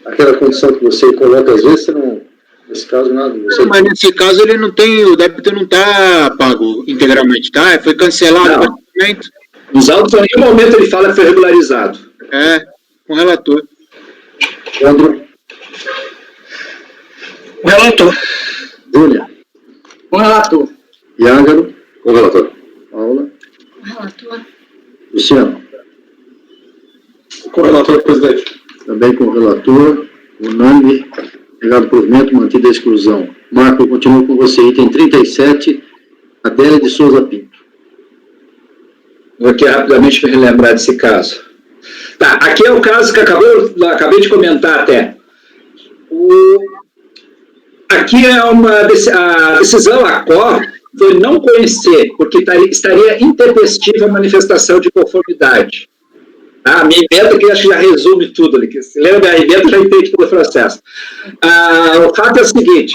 Aquela condição que você coloca, às vezes, você não... Nesse caso, nada. Mas nesse caso, ele não tem... O débito não está pago integralmente, tá? Foi cancelado o pagamento. Nos autos, em nenhum momento ele fala que foi regularizado. Com o relator. André. O relator. Júlia. Com o relator. Iángaro. Com o relator. Paula. O relator. Luciano. Com o relator, presidente. Também com o relator. Unânime. Negado provimento, mantida a exclusão. Marco, eu continuo com você. Item 37, Adélia de Souza Pinto. Vou aqui rapidamente me relembrar desse caso. Tá, aqui é o caso que acabei de comentar até. Aqui é a decisão, a COR, foi não conhecer, porque estaria intempestiva a manifestação de conformidade. A minha emenda, que acho que já resume tudo ali. Se lembra da emenda, já entende todo o processo. O fato é o seguinte: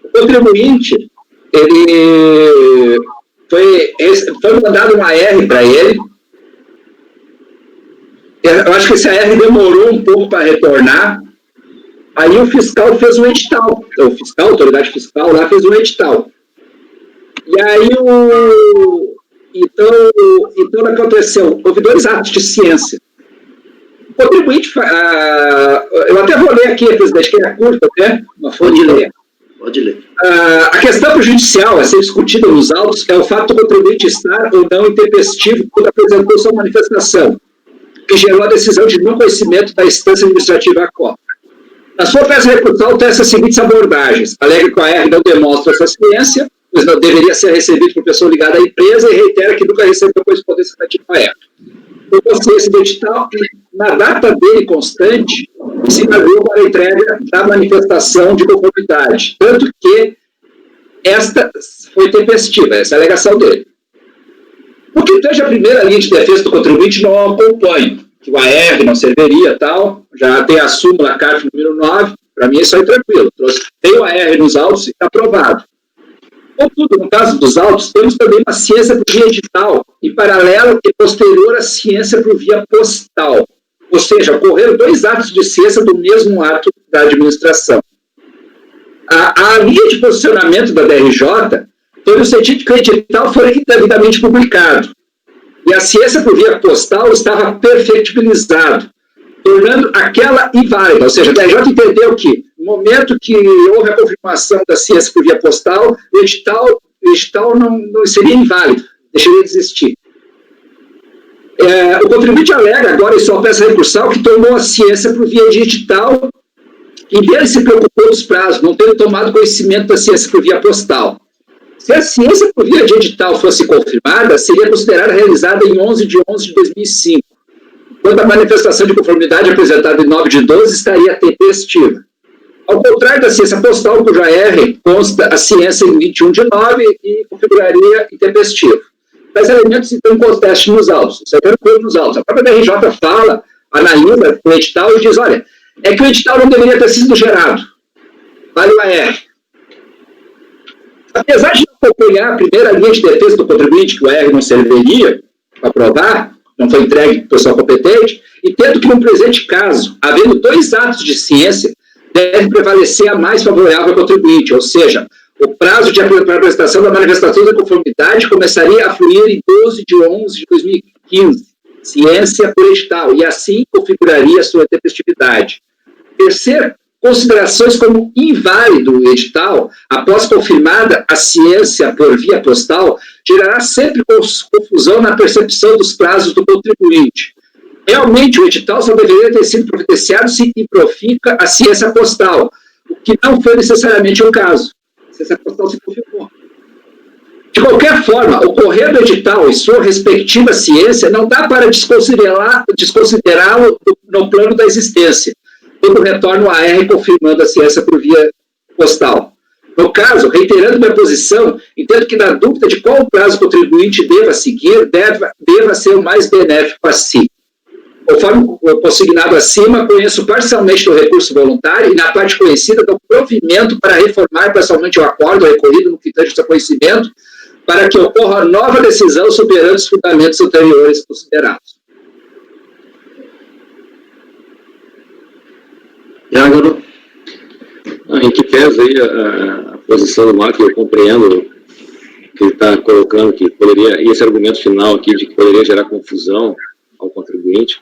o contribuinte, ele foi mandado uma AR para ele. Eu acho que esse AR demorou um pouco para retornar. Aí o fiscal fez um edital. A autoridade fiscal lá fez um edital. E aí Então, o que aconteceu? Houve 2 atos de ciência. O contribuinte, eu até vou ler aqui, presidente, que é curto, né? Uma folha de ler. Pode ler. A questão prejudicial a ser discutida nos autos é o fato do contribuinte estar ou não intempestivo quando apresentou sua manifestação, que gerou a decisão de não conhecimento da instância administrativa ACOP. Na sua peça recursal, tem essas seguintes abordagens. Alega que o AR não demonstra essa ciência, pois não deveria ser recebido por pessoa ligada à empresa e reitera que nunca recebeu correspondência relativa ao AR. Por consciência do edital, na data dele constante, se encaminhou para a entrega da manifestação de conformidade, tanto que esta foi tempestiva, essa é a alegação dele. O que tange a primeira linha de defesa do contribuinte não acompanho, que o AR não serviria tal, já tem a súmula CARF número 9, para mim isso aí é tranquilo, tem o AR nos autos e está aprovado. Contudo, no caso dos autos, temos também uma ciência por via edital, em paralelo e posterior à ciência por via postal. Ou seja, ocorreram 2 atos de ciência do mesmo ato da administração. A linha de posicionamento da DRJ foi no sentido de que o edital foi indevidamente publicado. E a ciência por via postal estava perfectibilizado, tornando aquela inválida. Ou seja, a DRJ entendeu que, no momento que houve a confirmação da ciência por via postal, o edital não seria inválido, deixaria de existir. O contribuinte alega agora em sua peça recursal que tomou a ciência por via digital e dele se preocupou dos prazos, não tendo tomado conhecimento da ciência por via postal. Se a ciência por via digital fosse confirmada, seria considerada realizada em 11 de 11 de 2005, quando a manifestação de conformidade apresentada em 9 de 12 estaria tempestiva. Ao contrário da ciência postal, cuja R consta a ciência em 21 de 9 e configuraria intempestivo. Tais elementos, então, contestam nos autos. Isso é tranquilo nos autos. A própria DRJ fala, analisa o edital e diz, olha, é que o edital não deveria ter sido gerado. Vale o AR. Apesar de não acompanhar a primeira linha de defesa do contribuinte, que o AR não serviria para aprovar, não foi entregue para o pessoal competente, e tendo que, no presente caso, havendo 2 atos de ciência, deve prevalecer a mais favorável ao contribuinte, ou seja, o prazo de apresentação da manifestação da conformidade começaria a fluir em 12 de 11 de 2015, ciência por edital, e assim configuraria sua tempestividade. Terceiro, considerações como inválido o edital, após confirmada a ciência por via postal, gerará sempre confusão na percepção dos prazos do contribuinte. Realmente, o edital só deveria ter sido providenciado se improfica a ciência postal, o que não foi necessariamente o caso. A ciência postal se confirmou. De qualquer forma, ocorrer do edital e sua respectiva ciência não dá para desconsiderá-lo no plano da existência, quando retorna o AR confirmando a ciência por via postal. No caso, reiterando minha posição, entendo que na dúvida de qual prazo o contribuinte deva seguir, deva ser o mais benéfico a si. Conforme o consignado acima, conheço parcialmente do recurso voluntário e na parte conhecida do provimento para reformar parcialmente o acordo recorrido no que tange ao seu conhecimento, para que ocorra nova decisão superando os fundamentos anteriores considerados. Iágaro? Em que pese aí a posição do Marco, eu compreendo que ele está colocando que poderia, e esse argumento final aqui de que poderia gerar confusão ao contribuinte.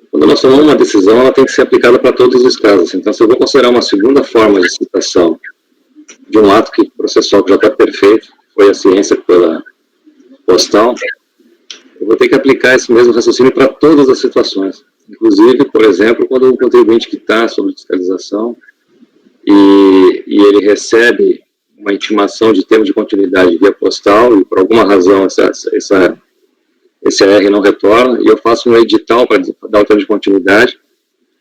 Quando nós tomamos uma decisão, ela tem que ser aplicada para todos os casos. Então, se eu vou considerar uma segunda forma de citação de um ato processual que já está perfeito, foi a ciência pela postal, eu vou ter que aplicar esse mesmo raciocínio para todas as situações. Inclusive, por exemplo, quando o contribuinte que está sob fiscalização e ele recebe uma intimação de termo de continuidade via postal e por alguma razão esse AR não retorna, e eu faço um edital para dar o termo de continuidade,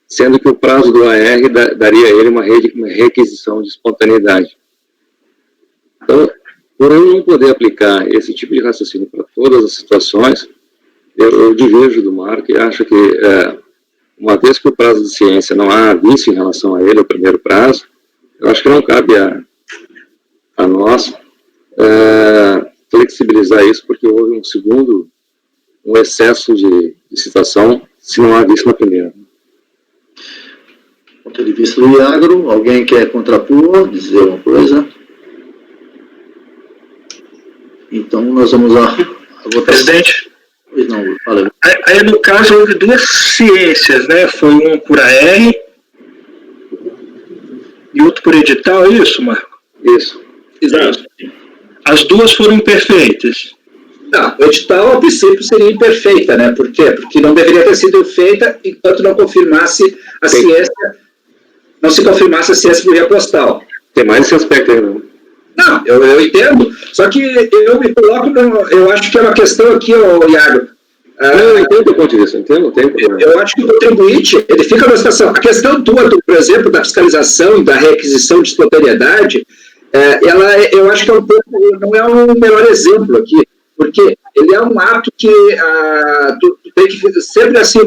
sendo que o prazo do AR daria a ele uma requisição de espontaneidade. Então, por eu não poder aplicar esse tipo de raciocínio para todas as situações, eu diverjo do Marco e acho que, uma vez que o prazo de ciência não há vício em relação a ele, o primeiro prazo, eu acho que não cabe a nós flexibilizar isso, porque houve um excesso de citação, se não há vício na primeira. Ponto de vista do Iágaro, alguém quer contrapor, dizer alguma coisa? Então, nós vamos à votação. Presidente? Pois não, fala. Aí, no caso, houve 2 ciências, né? Foi uma por AR e outro por edital, é isso, Marco? Isso. Exato. As duas foram imperfeitas. Não, o edital, a princípio, seria imperfeita, né? Por quê? Porque não deveria ter sido feita enquanto não confirmasse a ciência, não se confirmasse a ciência por via postal. Tem mais esse aspecto aí, não? Não, eu entendo, só que eu me coloco, eu acho que é uma questão aqui, Iago. Eu entendo o ponto de vista, entendo, tem problema. Eu acho que o contribuinte, ele fica numa situação, a questão tua, por exemplo, da fiscalização e da requisição de espontaneidade, eu acho que é um pouco, não é um melhor exemplo aqui, porque ele é um ato que tu tem que sempre assim,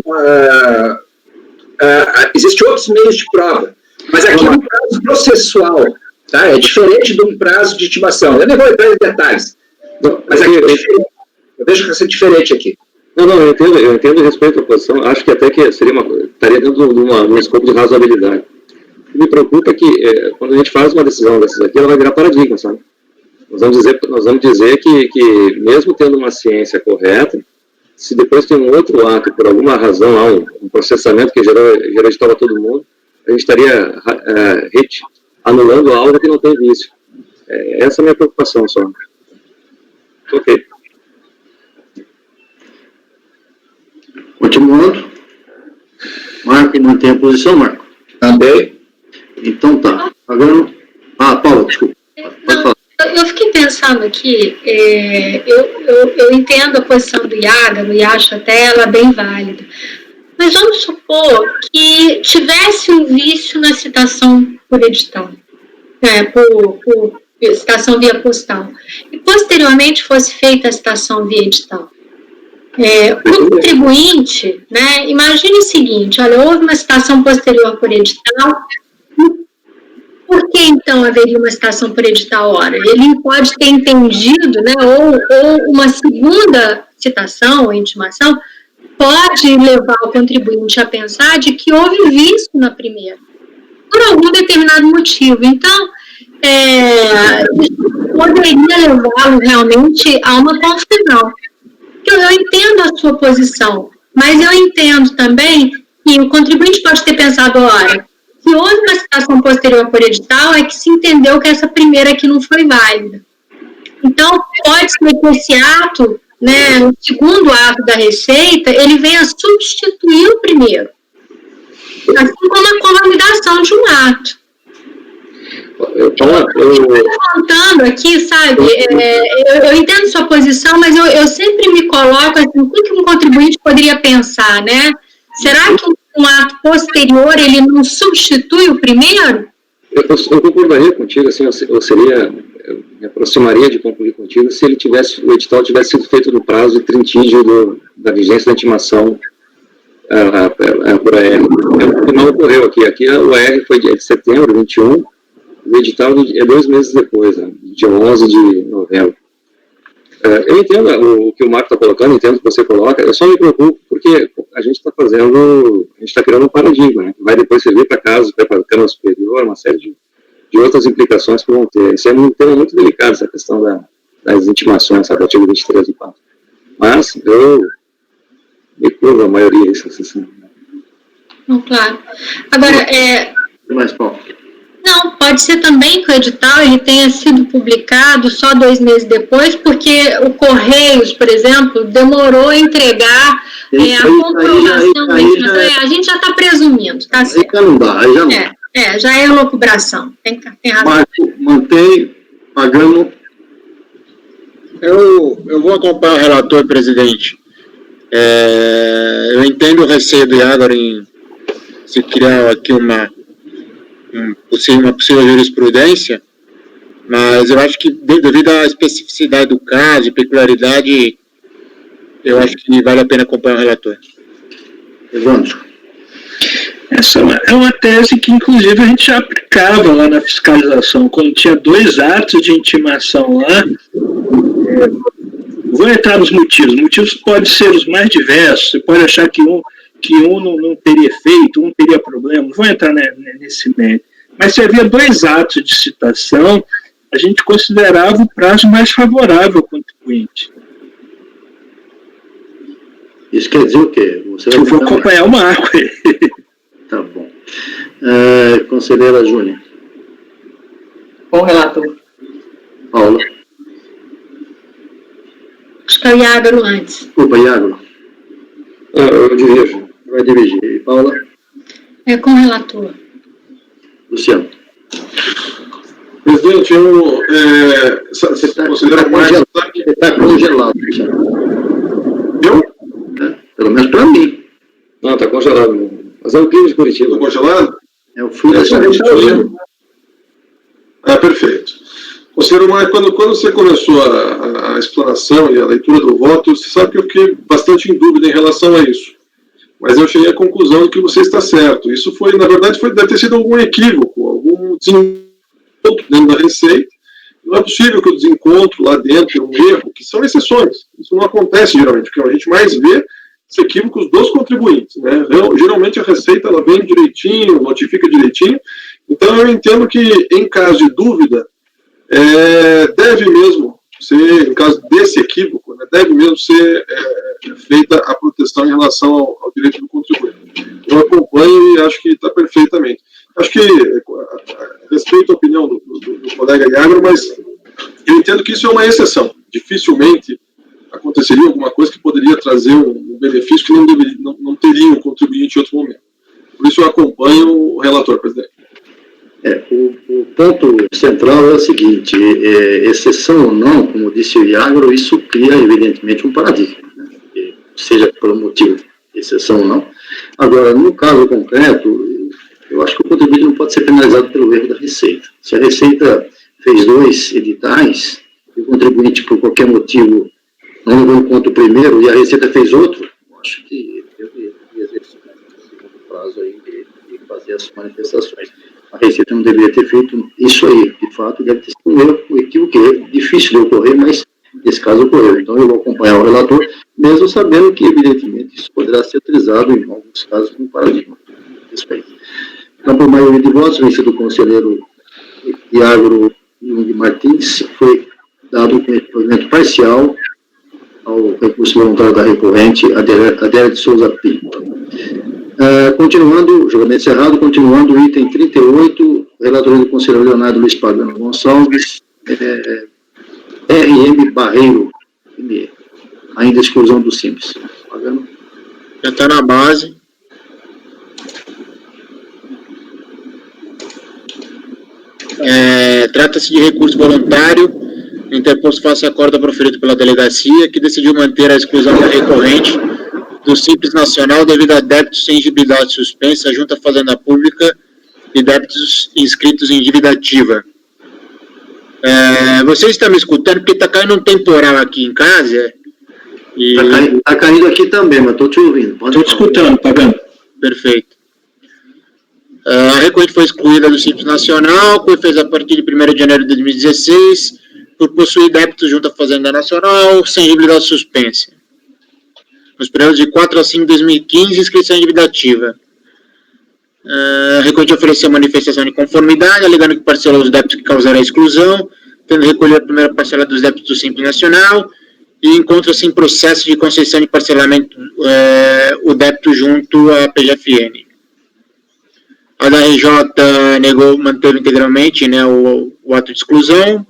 existem outros meios de prova, mas aqui é um prazo processual, tá? É diferente de um prazo de intimação. Eu nem vou entrar em detalhes, mas aqui é diferente. Eu vejo que vai ser diferente aqui. Não, eu entendo e respeito a posição, acho que até que estaria dentro de um escopo de razoabilidade. O que me preocupa é que, quando a gente faz uma decisão dessas aqui, ela vai virar paradigma, sabe? Nós vamos dizer que mesmo tendo uma ciência correta, se depois tem um outro ato, por alguma razão, um processamento que gerou edital a todo mundo, a gente estaria anulando algo que não tem vício. Essa é a minha preocupação só. Ok. Continuando. Marco, mantém a posição, Marco? Também. Então tá. Agora. Paula, desculpa. Pode falar. Eu fiquei pensando aqui, eu entendo a posição do Iago e acho até ela bem válida. Mas vamos supor que tivesse um vício na citação por edital, por citação via postal, e posteriormente fosse feita a citação via edital. O contribuinte, né, imagine o seguinte, olha, houve uma citação posterior por edital, por que então haveria uma citação por edital? Ora, ele pode ter entendido, né, ou uma segunda citação ou intimação pode levar o contribuinte a pensar de que houve vício na primeira, por algum determinado motivo. Então, poderia levá-lo realmente a uma confusão. Eu entendo a sua posição, mas eu entendo também que o contribuinte pode ter pensado, olha, se houve uma citação posterior por edital, é que se entendeu que essa primeira aqui não foi válida. Então, pode ser que esse ato, né, o segundo ato da Receita, ele venha substituir o primeiro, assim como a convalidação de um ato. Eu estou contando aqui, sabe, eu entendo sua posição, mas eu sempre me coloco assim, o que um contribuinte poderia pensar, né? Será que um ato posterior, ele não substitui o primeiro? Eu concordaria contigo, assim, eu me aproximaria de concluir contigo se o edital tivesse sido feito no prazo de trintígio da vigência da intimação por AR. O que não ocorreu aqui. Aqui o AR foi de setembro, 21, o edital é 2 meses depois, né, dia 11 de novembro. Eu entendo o que o Marco está colocando, entendo o que você coloca, eu só me preocupo porque a gente está criando um paradigma, né, que vai depois servir para casos, para a Câmara Superior, uma série de outras implicações que vão ter. Isso é um tema muito delicado, essa questão das intimações, sabe, artigo 23 do 4. Mas eu me curvo a maioria isso, assim. Não, claro. Agora, Mais, Paulo. Não, pode ser também que o edital ele tenha sido publicado só 2 meses depois, porque o Correios, por exemplo, demorou a entregar a comprovação. A gente já está presumindo, tá certo? Aí já não dá, aí já não. Já é loucubração, tem razão. Marco, mantém, pagando. Eu vou acompanhar o relator, presidente. Eu entendo o receio do Iago em se criar aqui uma possível jurisprudência, mas eu acho que devido à especificidade do caso, peculiaridade, eu acho que vale a pena acompanhar o relator. Evandro. Essa é uma tese que, inclusive, a gente já aplicava lá na fiscalização, quando tinha 2 atos de intimação lá. Vou entrar nos motivos. Os motivos podem ser os mais diversos. Você pode achar que um não teria efeito, um teria problema. Não vou entrar nesse meio. Mas se havia 2 atos de citação, a gente considerava o prazo mais favorável ao contribuinte. Isso quer dizer o quê? Eu vou acompanhar o Marco aí. Tá bom. Conselheira Júlia. Com o relator. Paula. Acho que é o Iagro antes. Desculpa, Iago. Eu divido. Vai dividir. E Paula? É com o relator. Luciano. Presidente, você considera mais... Você está congelado, Luciano. Eu? Pelo menos para mim. Não, está congelado. Mas é o clima de Curitiba. Está congelado? É o fio da perfeito. Conselheiro Maia, quando você começou a explanação e a leitura do voto, você sabe que eu fiquei bastante em dúvida em relação a isso. Mas eu cheguei à conclusão de que você está certo. Isso foi, na verdade, deve ter sido algum equívoco, algum desencontro dentro da Receita. Não é possível que o desencontro lá dentro, um erro, que são exceções. Isso não acontece geralmente, porque a gente mais vê os equívocos dos contribuintes, né? Geralmente a Receita ela vem direitinho, notifica direitinho. Então eu entendo que, em caso de dúvida, deve mesmo ser, em caso desse equívoco, né, deve mesmo ser feita a proteção em relação ao direito do contribuinte. Eu acompanho e acho que está perfeitamente. Acho que, respeito a opinião do colega Iagro, mas eu entendo que isso é uma exceção. Dificilmente aconteceria alguma coisa que poderia trazer um benefício que não teria o contribuinte em outro momento. Por isso eu acompanho o relator, presidente. O ponto central é o seguinte, exceção ou não, como disse o Iagro, isso cria, evidentemente, um paradigma, né? Seja pelo motivo de exceção ou não. Agora, no caso concreto, eu acho que o contribuinte não pode ser penalizado pelo erro da Receita. Se a Receita fez 2 editais, e o contribuinte, por qualquer motivo, não levou em conta o primeiro, e a Receita fez outro, eu acho que eu deveria exercer o prazo aí de fazer as manifestações. A Receita não deveria ter feito isso aí. De fato, deve ter sido um erro, um equívoco que é difícil de ocorrer, mas nesse caso ocorreu. Então, eu vou acompanhar o relator, mesmo sabendo que, evidentemente, isso poderá ser utilizado em alguns casos como paradigma. Então, por maioria de votos, vencido o conselheiro Iagro Jung Martins, foi dado um provimento parcial ao recurso voluntário da recorrente, Adélia de Souza Pinto. Continuando, julgamento encerrado, continuando o item 38, relatoria do conselheiro Leonardo Luiz Pagano Gonçalves, RM Barreiro, ainda exclusão do Simples. Pagano. Já está na base. Trata-se de recurso voluntário, interposto face à acordo proferido pela delegacia, que decidiu manter a exclusão da recorrente do Simples Nacional devido a débitos sem exigibilidade suspensa junto à Fazenda Pública e débitos inscritos em dívida ativa. Vocês estão me escutando? Porque está caindo um temporal aqui em casa. Está caindo aqui também, mas estou te ouvindo. Estou te escutando, Pagano. Perfeito. A recorrente foi excluída do Simples Nacional, com efeitos a partir de 1º de janeiro de 2016, por possuir débitos junto à Fazenda Nacional sem exigibilidade suspensa. Nos períodos de 4 a 5 de 2015, inscrição em dívida ativa. A recorrente ofereceu manifestação de conformidade, alegando que parcelou os débitos que causaram a exclusão, tendo recolhido a primeira parcela dos débitos do Simples Nacional, e encontra-se em processo de concessão de parcelamento o débito junto à PGFN. A da RJ manteve integralmente, né, o ato de exclusão,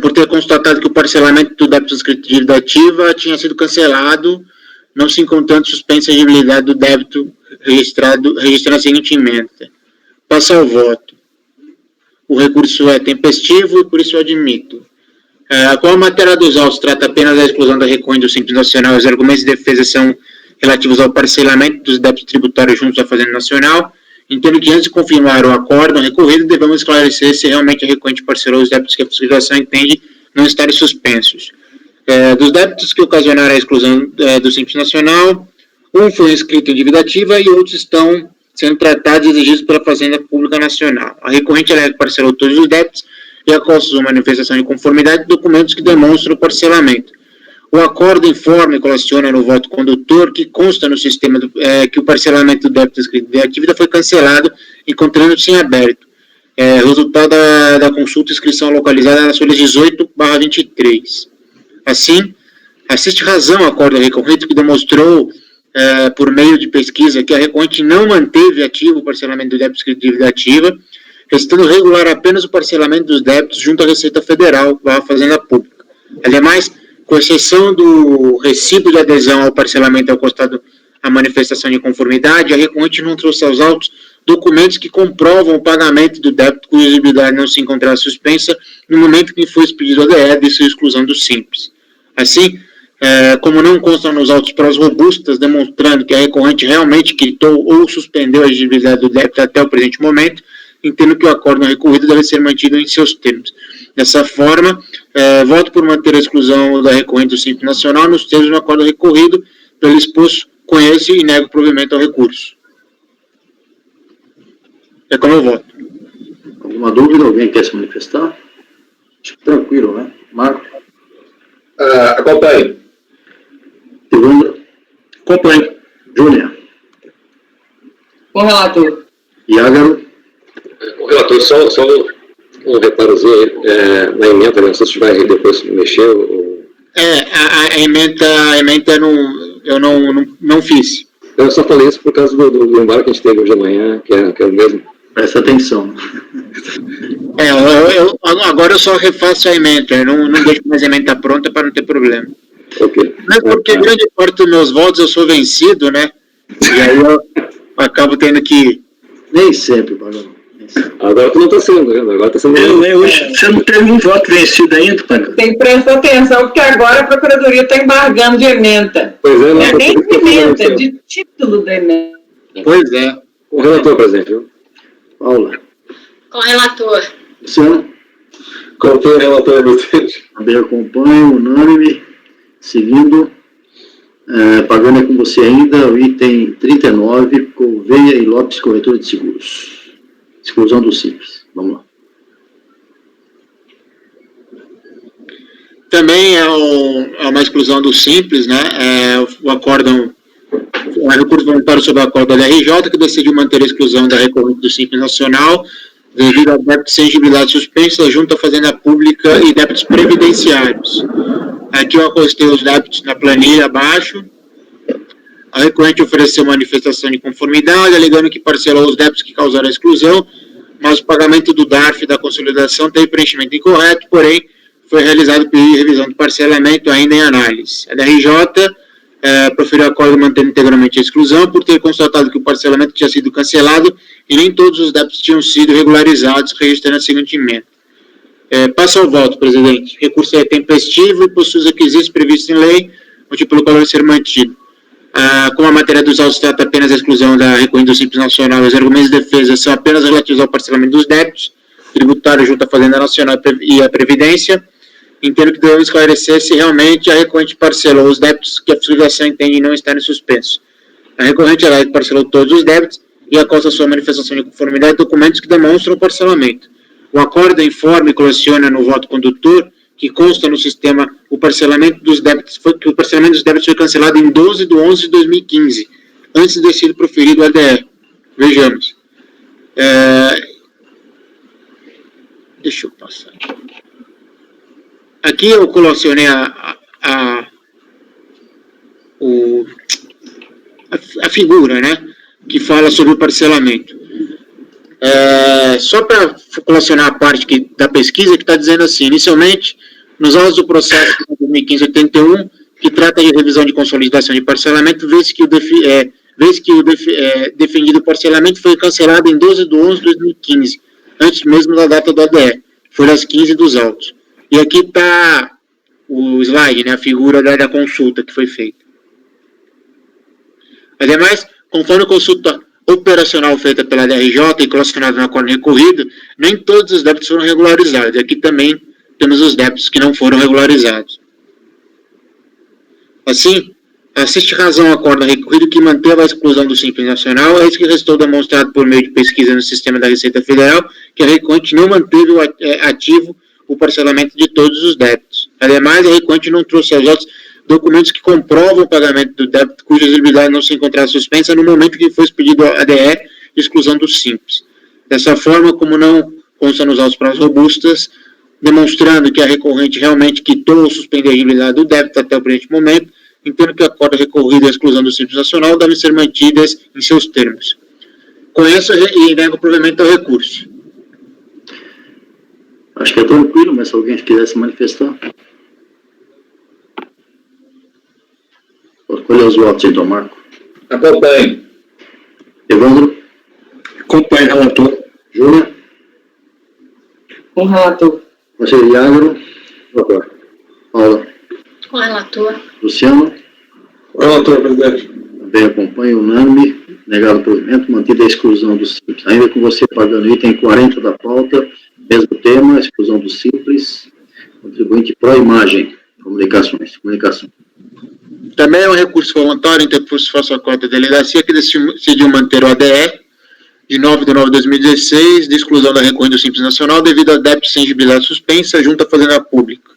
por ter constatado que o parcelamento do débito inscrito de dívida ativa tinha sido cancelado, não se encontrando suspensa a exigibilidade do débito registrando a seguinte emenda. Passa ao voto. O recurso é tempestivo e por isso eu admito. Como a matéria dos autos trata apenas da exclusão da recorrente do Simples Nacional, os argumentos de defesa são relativos ao parcelamento dos débitos tributários juntos à Fazenda Nacional, entendo que antes de confirmar o acordo recorrido, devemos esclarecer se realmente a recorrente parcelou os débitos que a fiscalização entende não estarem suspensos. Dos débitos que ocasionaram a exclusão do Simples Nacional, um foi inscrito em dívida ativa e outros estão sendo tratados e exigidos pela Fazenda Pública Nacional. A recorrente alega que parcelou todos os débitos e acostou manifestação de conformidade de documentos que demonstram o parcelamento. O acordo informa e coleciona no voto condutor que consta no sistema que o parcelamento do débito inscrito de dívida foi cancelado, encontrando-se em aberto. Resultado da consulta e inscrição localizada nas folhas 18/23. Assim, assiste razão ao acordo recorrente que demonstrou, por meio de pesquisa, que a recorrente não manteve ativo o parcelamento do débito inscrito de dívida ativa, restando regular apenas o parcelamento dos débitos junto à Receita Federal, à Fazenda Pública. Ademais, com exceção do recibo de adesão ao parcelamento acostado à manifestação de conformidade, a recorrente não trouxe aos autos documentos que comprovam o pagamento do débito cuja exigibilidade não se encontrava suspensa no momento em que foi expedido o ADE de sua exclusão do Simples. Assim, como não constam nos autos provas robustas demonstrando que a recorrente realmente quitou ou suspendeu a exigibilidade do débito até o presente momento, entendo que o acordo recorrido deve ser mantido em seus termos. Dessa forma, voto por manter a exclusão da recorrente do Simples Nacional nos termos do acordo recorrido. Pelo exposto, conheço e nego o provimento ao recurso. É como eu voto. Alguma dúvida? Alguém quer se manifestar? Acho que tranquilo, né? Marco? Acompanhe. Segunda? Acompanhe. Júlia? Com o relator. Iágaro? O relator, só um reparozinho na emenda, não sei se vai depois mexer. A emenda eu não fiz. Eu só falei isso por causa do embalo que a gente teve hoje de manhã, que é o mesmo. Presta atenção. Agora eu só refaço a emenda, eu não deixo mais a emenda pronta para não ter problema. Ok. Mas porque grande parte dos meus votos eu sou vencido, né? E aí eu acabo tendo que... Nem sempre, Pagano. Agora tu não está sendo, né? Agora está sendo... Você não teve um voto vencido ainda, Pagano? Tem que prestar atenção, porque agora a Procuradoria está embargando de emenda. Pois é, Não não, é nem de emenda, é de título da emenda. Pois é. O relator presente, viu? Paula? Com o relator. Luciano? Acompanho o relator, presidente. Também acompanho, unânime. Seguindo, pagando é com você ainda, o item 39, Gouveia e Lopes, corretora de seguros. Exclusão do Simples. Vamos lá. Também é uma exclusão do Simples, né? O acórdão, o recurso voluntário sobre o acordo da LRJ, que decidiu manter a exclusão da recorrente do Simples Nacional, devido a débitos sem exigibilidade suspensa junto à Fazenda Pública e débitos previdenciários. Aqui eu acostei os débitos na planilha abaixo. A recorrente ofereceu manifestação de conformidade, alegando que parcelou os débitos que causaram a exclusão, mas o pagamento do DARF da consolidação teve preenchimento incorreto, porém, foi realizado pedido de revisão do parcelamento ainda em análise. A DRJ proferiu acordo mantendo integralmente a exclusão, por ter constatado que o parcelamento tinha sido cancelado e nem todos os débitos tinham sido regularizados, registrando a seguinte emenda. Passo ao voto, presidente. Recurso é tempestivo e possui os requisitos previstos em lei, motivo pelo qual deve ser mantido. Como a matéria dos autos trata apenas a exclusão da recorrente do Simples Nacional, os argumentos de defesa são apenas relativos ao parcelamento dos débitos, tributário junto à Fazenda Nacional e à Previdência, entendo que devemos esclarecer se realmente a recorrente parcelou os débitos que a fiscalização entende não estarem suspensos. A recorrente alega que parcelou todos os débitos e acosta sua manifestação de conformidade documentos que demonstram o parcelamento. O acordo informa e coleciona no voto condutor que consta no sistema o parcelamento dos débitos, que o parcelamento dos débitos foi cancelado em 12 de 11 de 2015, antes de ter sido proferido o ADE. Vejamos. Deixa eu passar. Aqui eu colecionei a figura, né, que fala sobre o parcelamento. Só para colecionar a parte da pesquisa que está dizendo assim, inicialmente, nos autos do processo de 2015-81, que trata de revisão de consolidação de parcelamento, vez que o defendido parcelamento foi cancelado em 12 de 11 de 2015, antes mesmo da data do ADE, folhas 15 dos autos. E aqui está o slide, né, a figura da consulta que foi feita. Ademais, conforme a consulta operacional feita pela DRJ e colecionada no acordo recorrido, nem todos os débitos foram regularizados. Aqui também temos os débitos que não foram regularizados. Assim, assiste razão ao acordo recorrido que manteve a exclusão do Simples Nacional, é isso que restou demonstrado por meio de pesquisa no sistema da Receita Federal, que a recorrente não manteve ativo o parcelamento de todos os débitos. Ademais, a recorrente não trouxe aos autos documentos que comprovam o pagamento do débito cuja exigibilidade não se encontrava suspensa no momento que foi expedido a ADE de exclusão do Simples. Dessa forma, como não consta nos autos provas robustas, demonstrando que a recorrente realmente quitou ou suspendeu a exigibilidade do débito até o presente momento, entendo que o acordo recorrido à exclusão do Simples Nacional devem ser mantidas em seus termos. Conheço e nego o provimento ao recurso. Acho que é tranquilo, mas se alguém quiser se manifestar. Pode colher os votos, então, Marco. Acompanho. Evandro? Acompanho, relator. Júlia? Com o relator. Conselheiro Iagro? Paula? Com o relator. Luciano? Relator, presidente. Também acompanho, unânime, negado o provimento, mantida a exclusão do simples. Ainda com você pagando item 40 da pauta, mesmo tema, exclusão do simples, contribuinte pró-imagem, comunicação. Também é um recurso voluntário interposto face à quarta delegacia que decidiu manter o ADE de 9 de 9 de 2016 de exclusão da recorrente do Simples Nacional devido a débito sem exigibilidade suspensa junto à Fazenda Pública,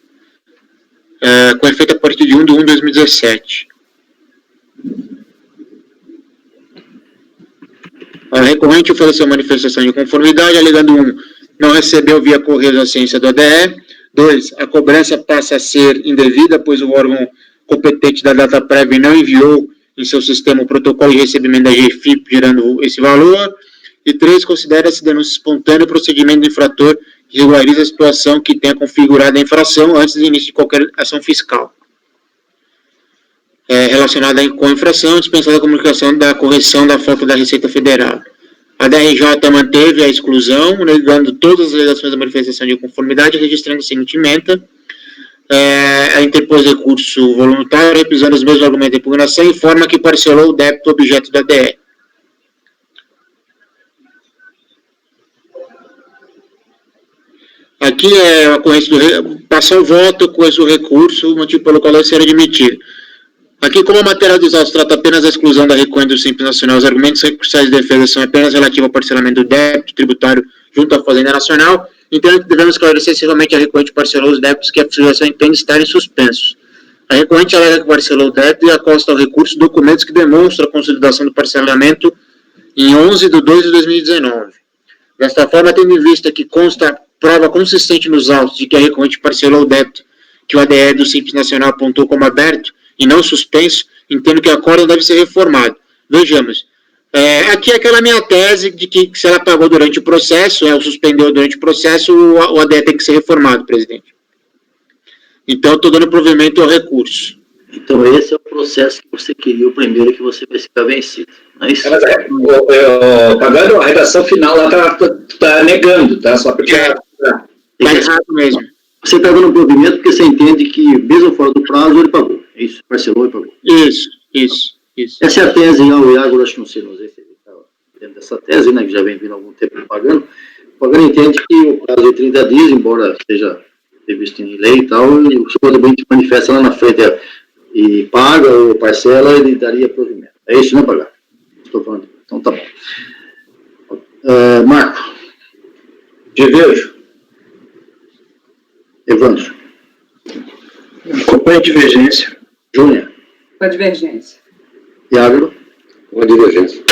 com efeito a partir de 1 de 1 de 2017. A recorrente ofereceu manifestação de conformidade, alegando 1, não recebeu via correio a ciência do ADE, 2, a cobrança passa a ser indevida, pois o órgão competente da data prévia não enviou em seu sistema o protocolo de recebimento da GFIP, gerando esse valor, e 3, considera-se denúncia espontânea o procedimento do infrator que regulariza a situação que tenha configurado a infração antes do início de qualquer ação fiscal. Relacionada com a infração, dispensada a comunicação da correção da falta da Receita Federal. A DRJ manteve a exclusão, negando todas as alegações da manifestação de conformidade, registrando a seguinte ementa, a interpôs recurso voluntário, repisando os mesmos argumentos de impugnação, informa que parcelou o débito objeto da DE. Aqui é a ocorrência do passar o voto, ocorrência do recurso, o motivo pelo qual deve ser admitido. Aqui, como a matéria dos autos trata apenas da exclusão da recorrente do Simples Nacional, os argumentos recursais de defesa são apenas relativos ao parcelamento do débito tributário junto à Fazenda Nacional, então devemos esclarecer se realmente a recorrente parcelou os débitos que a federação entende estarem suspensos. A recorrente alega que parcelou o débito e acosta ao recurso documentos que demonstram a consolidação do parcelamento em 11 de 2 de 2019. Desta forma, tendo em vista que consta prova consistente nos autos de que a recorrente parcelou o débito que o ADE do Simples Nacional apontou como aberto e não suspenso, entendo que o acórdão deve ser reformado. Vejamos. Aqui é aquela minha tese de que se ela pagou durante o processo, ou suspendeu durante o processo, o ADE tem que ser reformado, presidente. Então, eu estou dando provimento ao recurso. Então, esse é o processo que você queria, o primeiro que você vai ficar vencido. Não é isso? Pagando a redação final lá tá negando, tá? Só porque... Tá errado mesmo. Você está dando provimento porque você entende que, mesmo fora do prazo, ele pagou. É isso, parcelou e pagou. Isso. Essa é a tese, o Iago, acho que não sei se ele está dentro dessa tese, né, que já vem vindo há algum tempo pagando. O pagando entende que o prazo é 30 dias, embora seja previsto em lei e tal, e o contribuinte manifesta lá na frente e paga ou parcela, ele daria provimento. É isso, não pagar? Estou falando. Então tá bom. Marco. Diverjo. Evandro. Acompanho a divergência. Júnior. Com a divergência. Iago. Uma divergência.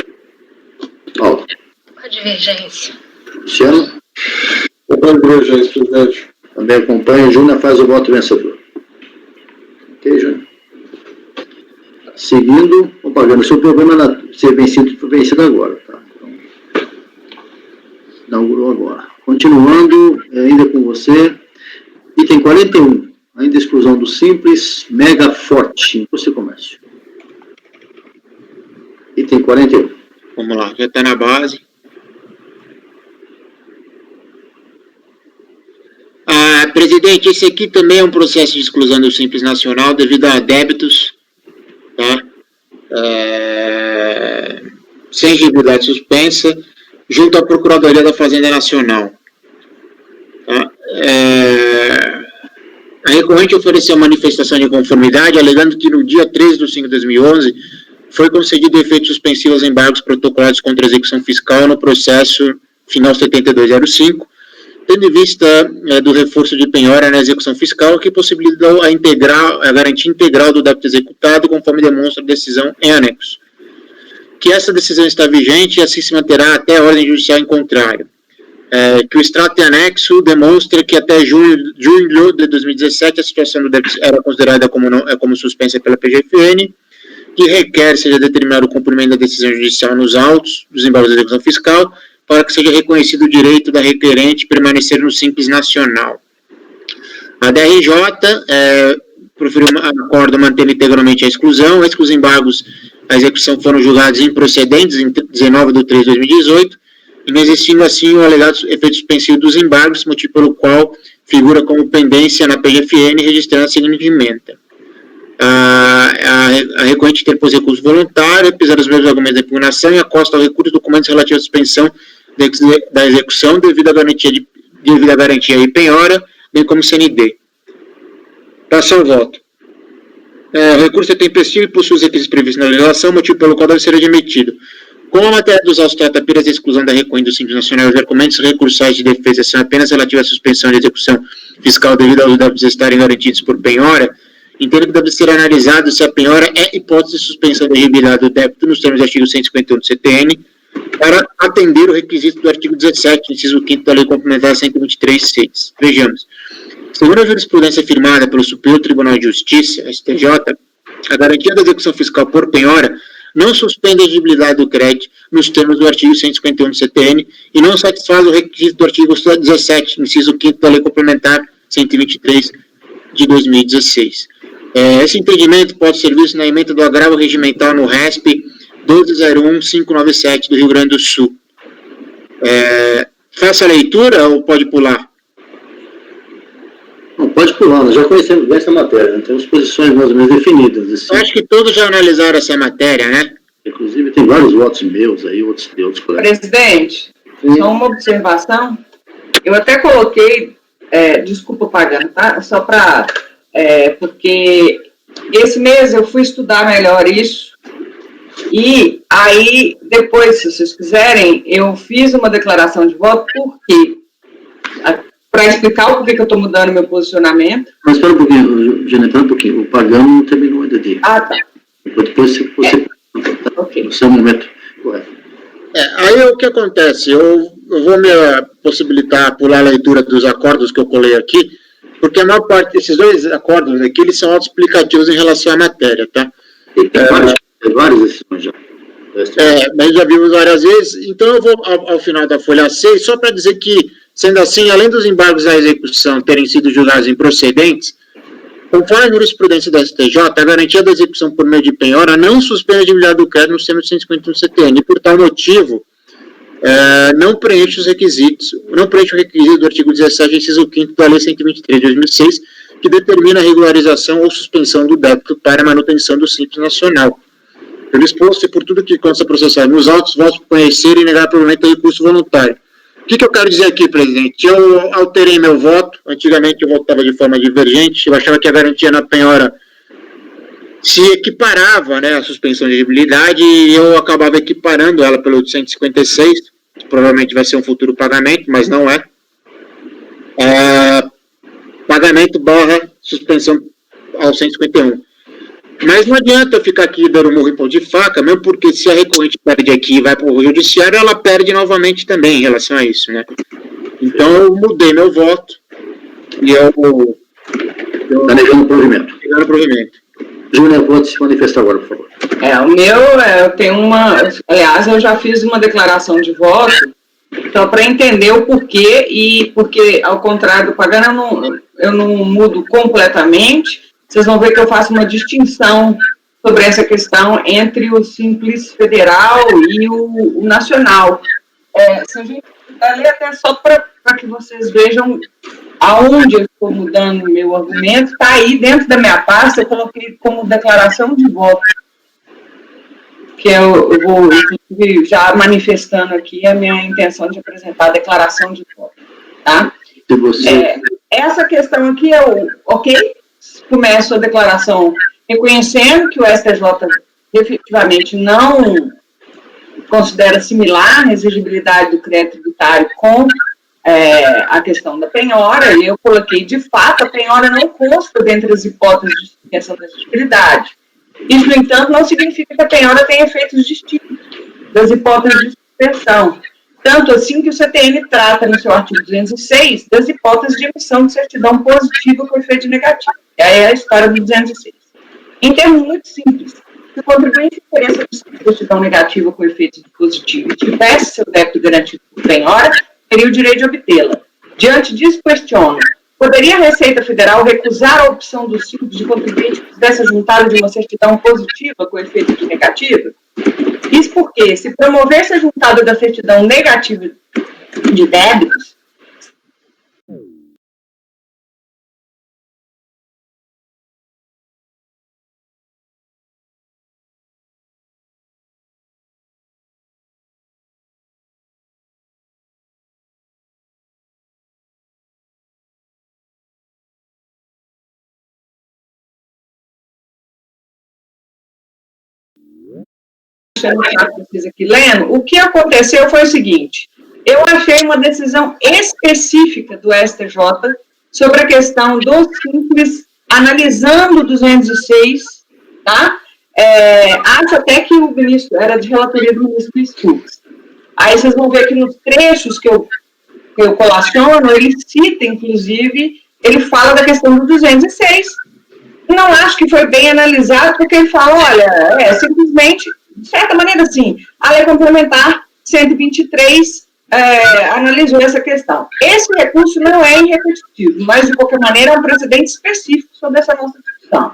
Paulo. Com a divergência. Luciano. Com a divergência, presidente. Também acompanha. Júnior faz o voto vencedor. Ok, Júnior? Seguindo, ou pagando. Se o problema ser vencido, foi vencido agora. Tá? Então, inaugurou agora. Continuando, ainda com você. Item 41. Ainda exclusão do Simples, Mega Forte. Indústria e Comércio. Item 41. Vamos lá, já está na base. Presidente, esse aqui também é um processo de exclusão do Simples Nacional devido a débitos, tá? Sem exigibilidade suspensa, junto à Procuradoria da Fazenda Nacional. Tá? A recorrente ofereceu manifestação de conformidade, alegando que no dia 13 de 5 de 2011 foi concedido efeitos suspensivos aos embargos protocolados contra a execução fiscal no processo final 7205, tendo em vista do reforço de penhora na execução fiscal, que possibilitou a garantia integral do débito executado, conforme demonstra a decisão em anexo. Que essa decisão está vigente e assim se manterá até a ordem judicial em contrário. Que o extrato em anexo demonstra que até junho de 2017 a situação do débito era considerada como suspensa pela PGFN, que requer seja determinado o cumprimento da decisão judicial nos autos dos embargos de execução fiscal, para que seja reconhecido o direito da requerente permanecer no Simples Nacional. A DRJ proferiu um acordo mantendo integralmente a exclusão os embargos à execução foram julgados improcedentes em 19 de 3 de 2018, inexistindo assim o alegado efeito suspensivo dos embargos, motivo pelo qual figura como pendência na PGFN registrando a seguinte emenda. A recorrente interpôs recurso voluntário, apesar dos mesmos argumentos da impugnação, e acosta ao recurso documentos relativos à suspensão da execução devido à garantia e penhora, bem como CND. Passa ao voto. O recurso é tempestivo e possui os requisitos previstos na legislação, motivo pelo qual deve ser admitido. Como a matéria dos autos trata apenas da exclusão da recorrente do Simples Nacional, os argumentos recursais de defesa são apenas relativos à suspensão de execução fiscal devido aos débitos estarem garantidos por penhora, entendo que deve ser analisado se a penhora é hipótese de suspensão da exigibilidade do débito nos termos do artigo 151 do CTN, para atender o requisito do artigo 17, inciso 5º da Lei Complementar 123.6. Vejamos. Segundo a jurisprudência firmada pelo Superior Tribunal de Justiça, STJ, a garantia da execução fiscal por penhora não suspende a exigibilidade do crédito nos termos do artigo 151 do CTN e não satisfaz o requisito do artigo 17, inciso 5º da Lei Complementar 123 de 2016. Esse entendimento pode ser visto na emenda do agravo regimental no RESP 12.01.597 do Rio Grande do Sul. Faça a leitura ou pode pular? Não, pode pular, nós já conhecemos bem essa matéria, né? Temos posições mais ou menos definidas. Assim. Eu acho que todos já analisaram essa matéria, né? Inclusive tem vários votos meus aí, outros colegas. Presidente, só uma observação. Eu até coloquei, desculpa pagando, tá? Só para... porque esse mês eu fui estudar melhor isso, e aí, depois, se vocês quiserem, eu fiz uma declaração de voto, porque para explicar o porquê que eu estou mudando meu posicionamento. Mas espera um pouquinho, Janeta, um pouquinho. O Pagano não terminou ainda de... Ah, tá. Depois você... Ok. No seu momento. Correto. Aí o que acontece? Eu vou me possibilitar pular a leitura dos acordos que eu colei aqui, porque a maior parte desses dois acordos aqui, eles são autoexplicativos em relação à matéria, tá? E tem várias decisões já. Mas já vimos várias vezes, então eu vou ao final da folha 6, só para dizer que, sendo assim, além dos embargos à execução terem sido julgados improcedentes, conforme a jurisprudência da STJ, a garantia da execução por meio de penhora não suspende a exigibilidade do crédito no sistema de 151 do CTN, e por tal motivo, não preenche o requisito do artigo 17, inciso 5º da Lei 123 de 2006, que determina a regularização ou suspensão do débito para a manutenção do Simples Nacional. Pelo exposto e por tudo que consta processado nos autos, voto por conhecer e negar provimento ao recurso voluntário. O que eu quero dizer aqui, presidente? Eu alterei meu voto. Antigamente eu votava de forma divergente. Eu achava que a garantia na penhora se equiparava, né, à suspensão de exigibilidade, e eu acabava equiparando ela pelo 156, que provavelmente vai ser um futuro pagamento, mas não é. Pagamento barra suspensão ao 151. Mas não adianta eu ficar aqui dando murro em pão de faca, mesmo porque se a recorrente perde aqui e vai para o judiciário, ela perde novamente também em relação a isso, né? Então eu mudei meu voto e eu Está negando o provimento. Negando o provimento. Júnior, pode se manifestar agora, por favor. O meu, eu tenho uma... Aliás, eu já fiz uma declaração de voto, então, para entender o porquê, e porque, ao contrário do Pagano, eu não mudo completamente. Vocês vão ver que eu faço uma distinção sobre essa questão entre o Simples Federal e o Nacional. Se a gente ler até só para que vocês vejam aonde eu estou mudando o meu argumento, está aí dentro da minha pasta, eu coloquei como declaração de voto, que eu vou, inclusive, já manifestando aqui a minha intenção de apresentar a declaração de voto. Tá? Essa questão aqui é o ok? Começo a declaração reconhecendo que o STJ efetivamente não considera similar a exigibilidade do crédito tributário com a questão da penhora, e eu coloquei, de fato, a penhora não consta dentre as hipóteses de suspensão da exigibilidade. Isso, no entanto, não significa que a penhora tenha efeitos distintos das hipóteses de suspensão. Tanto assim que o CTN trata, no seu artigo 206, das hipóteses de emissão de certidão positiva com efeito negativo. Aí é a história do 206. Em termos muito simples, se o contribuinte interessa de certidão negativa com efeito positivo e tivesse seu débito garantido por penhora, teria o direito de obtê-la. Diante disso, questiono, poderia a Receita Federal recusar a opção do simples de contribuinte que fizesse juntado de uma certidão positiva com efeito de negativa? Isso porque, se promovesse a juntada da certidão negativa de débitos, vocês aqui lendo, o que aconteceu foi o seguinte, eu achei uma decisão específica do STJ sobre a questão do simples, analisando o 206, tá? Acho até que o ministro, era de relatoria do ministro Luiz Fux. Aí vocês vão ver que nos trechos que eu colaciono, ele cita, inclusive, ele fala da questão do 206, não acho que foi bem analisado, porque ele fala, olha, simplesmente, de certa maneira, assim, a lei complementar 123 analisou essa questão. Esse recurso não é irrepetitivo, mas, de qualquer maneira, é um precedente específico sobre essa nossa discussão.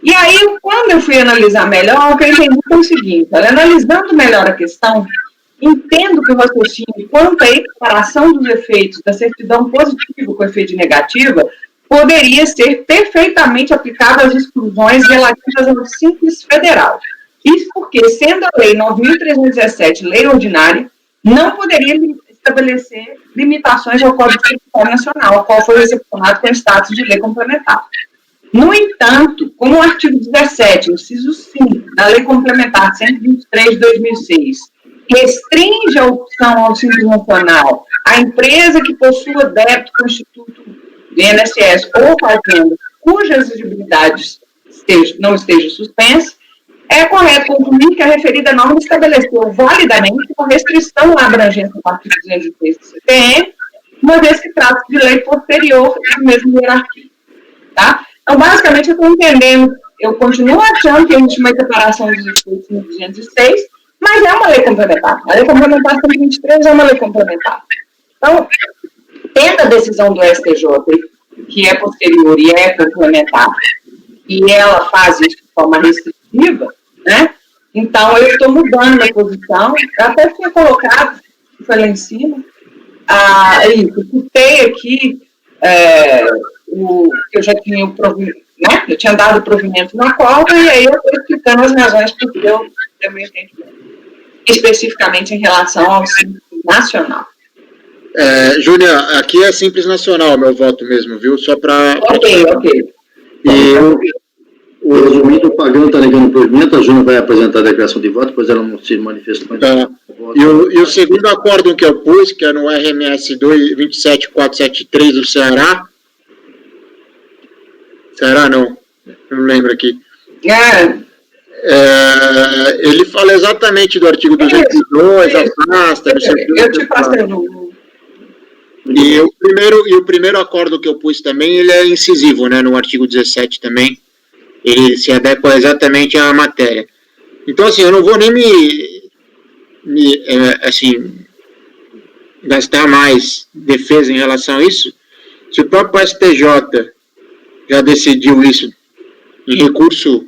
E aí, quando eu fui analisar melhor, o que eu entendi foi o seguinte, analisando melhor a questão, entendo que o raciocínio quanto à equiparação dos efeitos da certidão positiva com efeito de negativa poderia ser perfeitamente aplicado às exclusões relativas ao Simples Federal. Isso porque, sendo a Lei 9.317 lei ordinária, não poderia estabelecer limitações ao Código Tributário Nacional, ao qual foi recepcionado com status de lei complementar. No entanto, como o artigo 17, inciso 5, da Lei Complementar 123 de 2006, restringe a opção ao Simples Nacional a empresa que possua débito com o Instituto do INSS ou fazenda cujas exigibilidades não estejam suspensas, é correto concluir que a referida norma estabeleceu validamente uma restrição à abrangência do artigo 206 do CPM, uma vez que trata de lei posterior da mesma hierarquia. Tá? Então, basicamente, eu estou entendendo, eu continuo achando que existe uma equiparação dos efeitos no 206, mas é uma lei complementar. A lei complementar 123 é uma lei complementar. Então, tendo a decisão do STJ, que é posterior e é complementar, e ela faz isso de forma restritiva, né? Então, eu estou mudando minha posição. Eu até tinha colocado, foi lá em cima, eu citei aqui o que eu já tinha né? Eu tinha dado o provimento na cobra, e aí eu estou explicando as razões por que eu meu entendimento, especificamente em relação ao Simples Nacional. Júlia, aqui é Simples Nacional, meu voto mesmo, viu? Só para... Ok. Resumindo, o Pagano está negando o provimento, a Júlia vai apresentar a declaração de voto, pois ela não se manifestou. Tá. E o segundo acórdão que eu pus, que é no RMS 27473 do Ceará, não lembro aqui. Ele fala exatamente do artigo 202, afasta, não sei o que. Eu te passo E o primeiro acordo que eu pus também, ele é incisivo, né, no artigo 17 também. Ele se adequa exatamente à matéria. Então, assim, eu não vou nem gastar mais defesa em relação a isso. Se o próprio STJ já decidiu isso em recurso,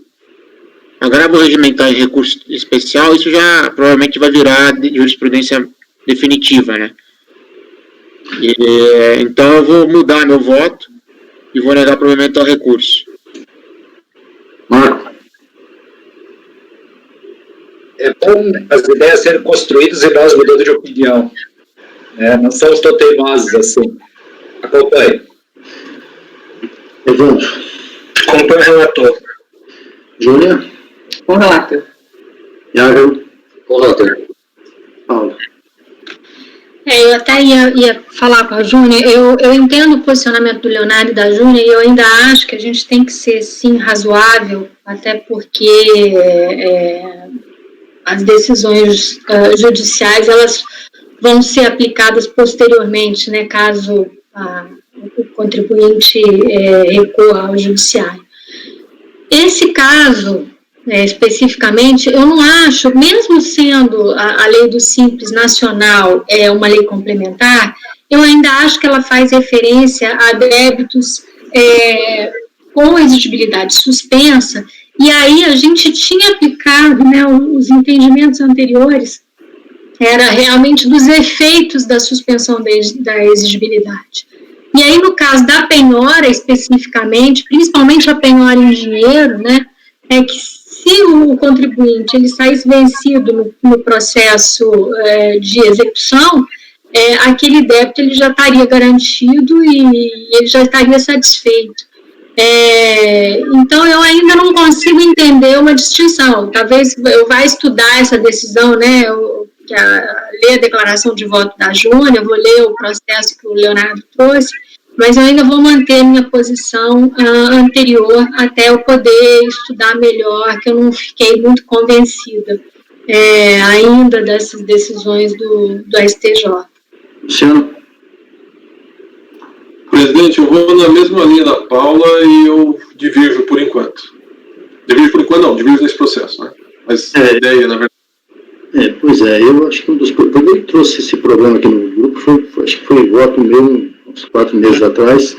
agravo regimentar em recurso especial, isso já provavelmente vai virar jurisprudência definitiva, né? Então eu vou mudar meu voto e vou negar provimento ao recurso. Marco. É bom as ideias serem construídas e nós mudando de opinião. Não somos tão teimosos assim. Acompanhe. Evandro. Acompanhe o relator. Júlia. Com relator. Iago. Com relator. Paulo. Eu até ia falar com a Júnia, eu entendo o posicionamento do Leonardo e da Júnia, e eu ainda acho que a gente tem que ser, sim, razoável, até porque as decisões judiciais, elas vão ser aplicadas posteriormente, né, caso o contribuinte recorra ao judiciário. Esse caso, especificamente, eu não acho, mesmo sendo a lei do Simples Nacional uma lei complementar, eu ainda acho que ela faz referência a débitos com exigibilidade suspensa, e aí a gente tinha aplicado, né, os entendimentos anteriores, era realmente dos efeitos da suspensão da exigibilidade. E aí, no caso da penhora, especificamente, principalmente a penhora em dinheiro, né, é que se o contribuinte ele saísse vencido no processo de execução, aquele débito ele já estaria garantido e ele já estaria satisfeito. Então, eu ainda não consigo entender uma distinção. Talvez eu vá estudar essa decisão, né, ler a declaração de voto da Júnia, eu vou ler o processo que o Leonardo trouxe, mas eu ainda vou manter minha posição anterior até eu poder estudar melhor, que eu não fiquei muito convencida ainda dessas decisões do STJ. Luciano? Presidente, eu vou na mesma linha da Paula e eu divirjo por enquanto. Divirjo nesse processo, né? Mas a ideia, na verdade. Pois é, eu acho que quando ele trouxe esse problema aqui no grupo, acho que foi voto meu uns 4 meses atrás,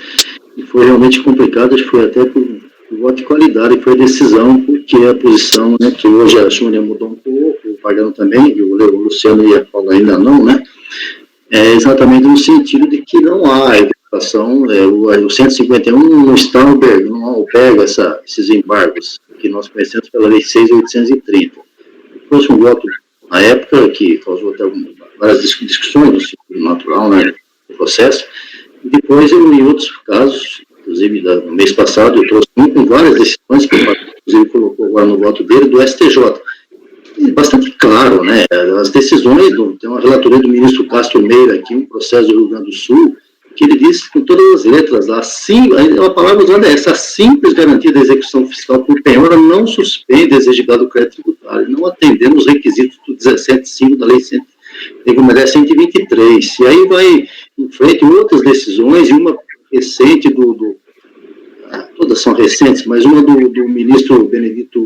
e foi realmente complicado, acho que foi até por voto de qualidade, que foi a decisão, porque a posição, né, que hoje a Júnia mudou um pouco, o Pagano também, o Luciano e a Paula ainda não, né, exatamente no sentido de que não há evitação, o 151 não está não alberga esses embargos, que nós conhecemos pela Lei 6.830. Fosse um voto na época, que causou até várias discussões no sentido natural, né, do processo, e depois em outros casos, inclusive no mês passado, eu trouxe com várias decisões que o inclusive colocou agora no voto dele, do STJ. E bastante claro, né, as decisões, tem uma relatoria do ministro Castro Meira aqui, um processo do Rio Grande do Sul, que ele disse com todas as letras lá, a palavra usada é essa: a simples garantia da execução fiscal por penhora não suspende a exigibilidade do crédito tributário, não atendendo os requisitos do 17.5 da Lei 123. E aí vai em frente outras decisões, e uma recente todas são recentes, mas uma do ministro Benedito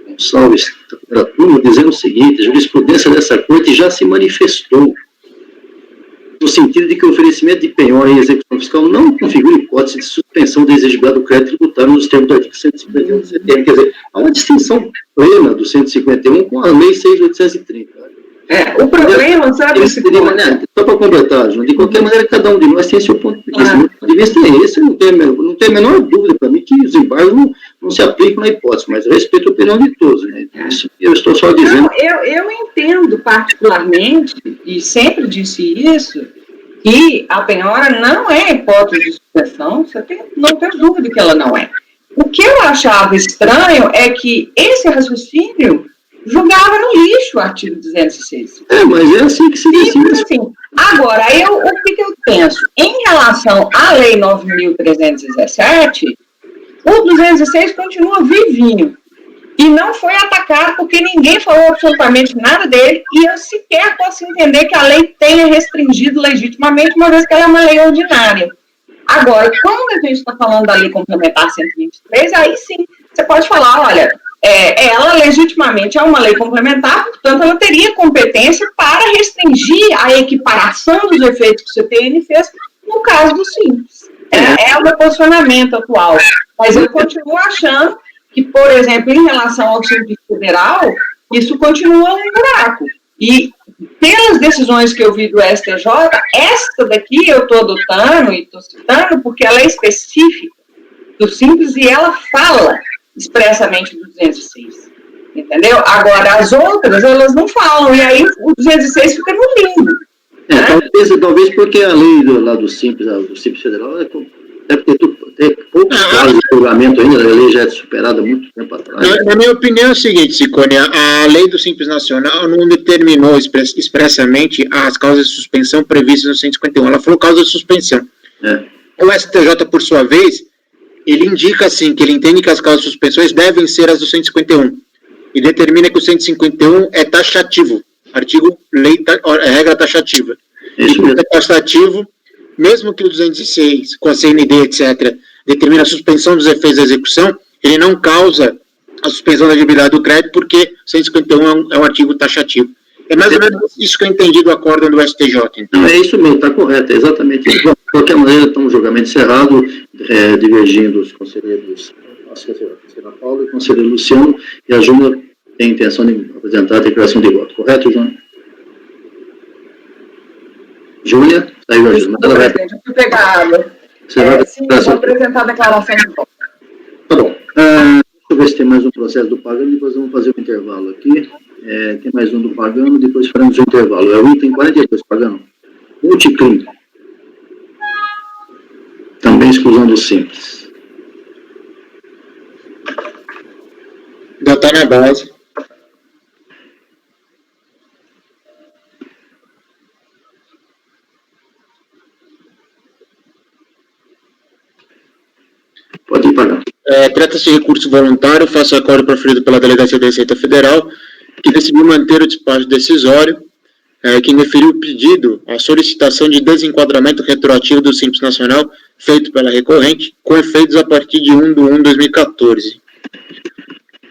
Gonçalves, da primeira turma, dizendo o seguinte: a jurisprudência dessa corte já se manifestou no sentido de que o oferecimento de penhora e execução fiscal não configura hipótese de suspensão da exigibilidade do crédito tributário nos termos do artigo 151 do CTM. Quer dizer, há uma distinção plena do 151 com a Lei 6.830. O problema, sabe? Só para completar, João, de qualquer maneira, cada um de nós tem seu ponto de vista. Meu ponto de vista é esse, não tem a menor dúvida para mim que os embargos não se aplicam na hipótese, mas eu respeito a opinião de todos, né? Isso eu estou só dizendo. Eu entendo particularmente, e sempre disse isso, que a penhora não é hipótese de suspensão, não tem dúvida que ela não é. O que eu achava estranho é que esse raciocínio julgava no lixo o artigo 206. Mas é assim que se decide. Assim. Agora, o que eu penso? Em relação à Lei 9.317, o 206 continua vivinho. E não foi atacado porque ninguém falou absolutamente nada dele, e eu sequer posso entender que a lei tenha restringido legitimamente, uma vez que ela é uma lei ordinária. Agora, quando a gente está falando da Lei Complementar 123, aí sim, você pode falar, olha, ela legitimamente é uma lei complementar, portanto, ela teria competência para restringir a equiparação dos efeitos que o CTN fez no caso do Simples. É o meu posicionamento atual. Mas eu continuo achando que, por exemplo, em relação ao Simples Federal, isso continua um buraco. E, pelas decisões que eu vi do STJ, esta daqui eu estou adotando e estou citando porque ela é específica do Simples e ela fala expressamente do 206, entendeu? Agora, as outras, elas não falam, e aí o 206 fica no limbo. Talvez porque a lei lá do Simples Federal deve ter poucos casos de julgamento ainda, a lei já é superada há muito tempo atrás. Na minha opinião é o seguinte, Ciccone, a lei do Simples Nacional não determinou expressamente as causas de suspensão previstas no 151, ela falou causa de suspensão. O STJ, por sua vez, ele indica, assim, que ele entende que as causas de suspensões devem ser as do 151, e determina que o 151 é taxativo, regra taxativa. Isso é taxativo, mesmo que o 206, com a CND, etc., determina a suspensão dos efeitos da execução, ele não causa a suspensão da elegibilidade do crédito, porque 151 é um artigo taxativo. É mais ou menos isso que eu entendi do acórdão do STJ. Então. Não, é isso mesmo, está correto, é exatamente isso. De qualquer maneira, estamos no julgamento encerrado, divergindo os conselheiros, a conselheira Paula e o conselheiro Luciano, e a Júnior tem a intenção de apresentar a declaração de voto. Correto, Júnior? Júnior? Saiu a Júnior. Presidente, eu fui pegar água. Sim, vou apresentar a declaração de voto. Tá bom. Deixa eu ver se tem mais um processo do pagando, depois vamos fazer um intervalo aqui. Tem mais um do pagando, depois faremos um intervalo. É o item 42, pagando. Multicrim. Também exclusão do simples. Já está na base. Pode ir pagando. Trata-se de recurso voluntário, faço acordo proferido pela Delegacia da Receita Federal, que decidiu manter o despacho decisório, que indeferiu o pedido, a solicitação de desenquadramento retroativo do Simples Nacional, feito pela recorrente, com efeitos a partir de 1/1/2014.